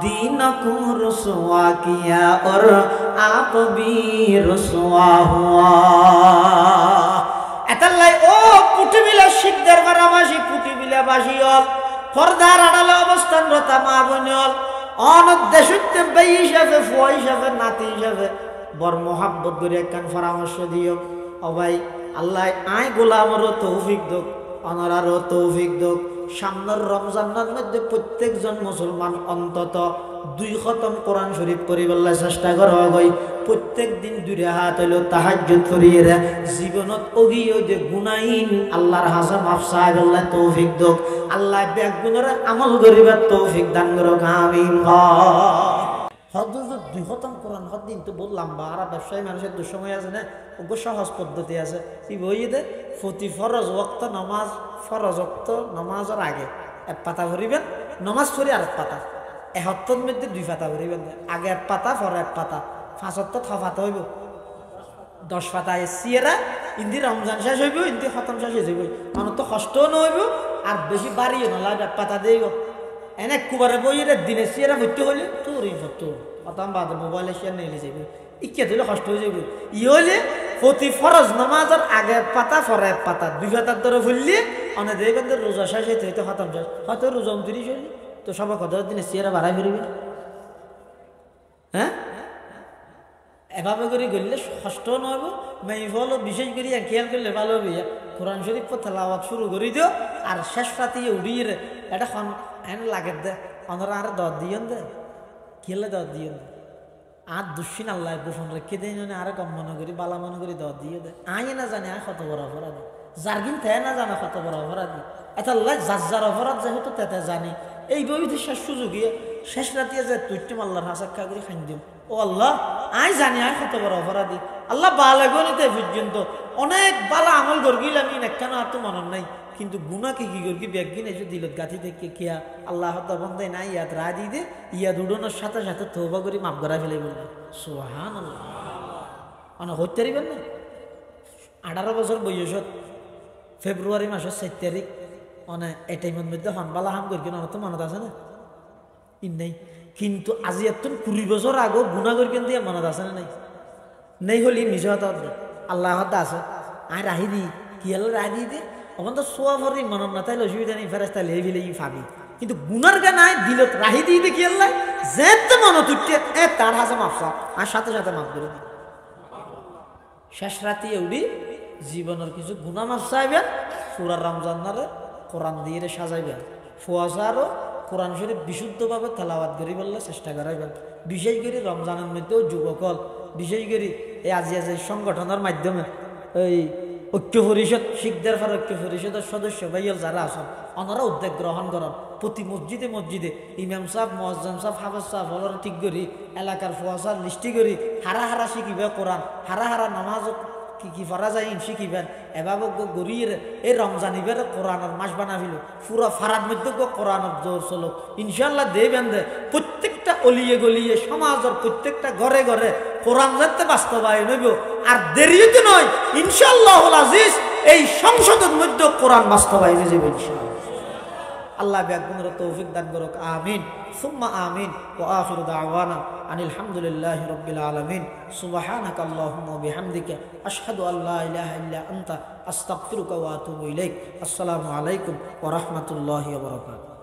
दीन को रुसवा किया और आप भी रुसवा हुआ এতাল্লাই ও পুটিবিলা শিকদার বারাবাসী পুটিবিলা বাসিয়ল পর্দার আড়ালে অবস্থানরত মা বোনল অনদ্দেশিতে ভাই হিসাবে ফুয়া হিসাবে নাতি হিসাবে বড় মোহাব্বত করে একখান পরামর্শ দিও ও ভাই আল্লাহ আয় গোলামেরও তৌফিক দোক অনারারও তৌফিক দোক সামনের রমজানের মধ্যে প্রত্যেকজন মুসলমান অন্তত 2 খতম কোরআন শরীফ পড়িবার চেষ্টা করা হয় প্রত্যেক দিন 2 হাত হইল তাহাজ্জুদ করিয়ে জীবনত অগিও যে গুনাহীন আল্লাহর হাসা মাফ চাইবাল্লাহ তৌফিক দোক আল্লাহ বেগ গুনার আমল করিবার তৌফিক দান করুক আমিন হযরত 2 খতম কোরআন হদিন তো বহুত লম্বা আর ব্যবসায়ী মানুষের দুসময় আছে না ওগো সহজ পদ্ধতি আছে কি বইতে প্রতি ফরজ ওয়াক্ত নামাজ ফরজ ওয়াক্ত নামাজের আগে এক পাতা ভরিবেন নামাজ পড়ি আর এক পাতা এহত্তর মধ্যে 2 পাতা ভরিবেন আগে এক পাতা পরে এক পাতা 75 পাতা হইব 10 পাতা সিয়েরা ইন্দি রমজান শেষ হইব ইন্দি খতম শেষ হয়ে যাইব মানে তো কষ্টও নইব আর বেশি বাড়িও না লাগে পাতা দেইব এনে কুবারে বইরে দিনে সিয়েরা ভর্তি হইলে তোরই ফটো খতম বাদ মোবাইলে শেয়ার নিয়ে যাইব ইকে দিলে কষ্ট হয়ে যাইব ই হইলে প্রতি ফরজ নামাজের আগে পাতা পরে এক পাতা 2 পাতার ধরে ফুললে অনেক দেখবেন রোজা শেষ হইতে হইতে খতম শেষ হয়তো রোজা 29 হইলে তো সবাই কত দিনে সিয়েরা বাড়াই ফিরবে হ্যাঁ এভাবে করে গেলে কষ্ট নইব মেইফল বিশেষ করে খেয়াল করলে ভালো হবে কোরআন শরীফ তেলাওয়াত শুরু করে দিও আর শেষ রাতে উড়িয়ে এটা এন লাগে দে অনরা আর দর দিয়েন দে খেলে দর দিয়েন আর দুশ্চিন আল্লাহ গোপন রেখে দেয় আর কম মনে করি বালা মনে করি দর দিয়ে দে আয় না জানে আর কত বড় অপরাধী যার কিন্তু না জানা কত বড় অপরাধী এটা যার অপরাধ যেহেতু তেতে জানি এই বইতে শেষ সুযোগে শেষ রাতে যে তুইটিম আল্লাহর হাসাক্কা করে খাই দিম ও আল্লাহ আই জানি আয় কত বড় অপরাধী আল্লাহ বালা গণিতে পর্যন্ত অনেক বালা আমল করগিলাম কেন আর তো মনে নাই কিন্তু গুণা কি করবি ব্যাগিন এসে দিলত গাঁথি থেকে কিয়া আল্লাহ বন্ধে না ইয়াদ রা দিয়ে দে ইয়াদ উড়ানোর সাথে সাথে তৌবা করে মাপ করা ফেলে বলবে সুবহানাল্লাহ মানে হইতে পারিবেন না 18 বছর বয়সত ফেব্রুয়ারি মাসের 7 তারিখ মানে এই টাইমের মধ্যে হনবালা হাম করি না তো মনত আছে না নেই কিন্তু আজি এত 20 বছর আগেও গুণা করি কিন্তু মনত আছে না নাই নেই হলি নিজে হতে আল্লাহ হতে আছে আয় রাহি দি কি হলো রাহি দিয়ে দে অমন তো সোয়া ভরি মনত না তাইলে অসুবিধা নেই ফেরেস্তা লেই ফেলে ফাবি কিন্তু গুনার গা নাই দিল রাহি দিয়ে দে কি আল্লাহ যেতে মনত উঠে তার হাসে মাফসা আর সাথে সাথে মাফ করে দি শেষ রাতে উড়ি জীবনের কিছু গুনাহ মাফ চাইবেন সূরা রমজানের কোরআন দিয়ে সাজাইবেন ফুয়াশারও কোরআন শরীফ বিশুদ্ধভাবে তেলাওয়াত করি বললে চেষ্টা করাইবেন বিশেষ করে রমজানের মধ্যেও যুবকল বিশেষ করে এই আজি সংগঠনের মাধ্যমে এই ঐক্য পরিষদ শিখদের পর ঐক্য পরিষদের সদস্য ভাইয়াল যারা আছেন ওনারা উদ্যোগ গ্রহণ করেন প্রতি মসজিদে মসজিদে ইমাম সাহেব মুয়াজ্জিন সাহেব হাফেজ সাহেব হলর ঠিক করি এলাকার ফুয়াশার লিস্টি করি হারা হারা শিখিবে কোরআন হারা হারা নামাজ কি পড়া যায় শিখিবেন এভাবে গড়িয়ে এই রমজানিবের কোরআনের মাস বানাবিল পুরো ফারার মধ্যে কোরআনের জোর চলো ইনশাল্লাহ দেবেন দে প্রত্যেকটা অলিয়ে গলিয়ে সমাজের প্রত্যেকটা ঘরে ঘরে কোরআন যাতে বাস্তবায়ন হইব আর দেরিতে নয় ইনশাআল্লাহ আজিজ এই সংসদের মধ্যে কোরআন বাস্তবায়ন হয়ে যাবে ইনশাআল্লাহ আল্লাহ বিয়াকুমুর তৌফিক দান করুক আমিন সুম্মা আমিন ওয়া আখিরু দাওয়ানা আনিল হামদুলিল্লাহি রাব্বিল আলামিন সুবহানাকা আল্লাহুম্মা ওয়া বিহামদিকা আশহাদু আল্লা ইলাহা ইল্লা আনতা আস্তাগফিরুকা ওয়া আতুবু ইলাইক আসসালামু আলাইকুম ওয়া রাহমাতুল্লাহি ওয়া বারাকাতুহু।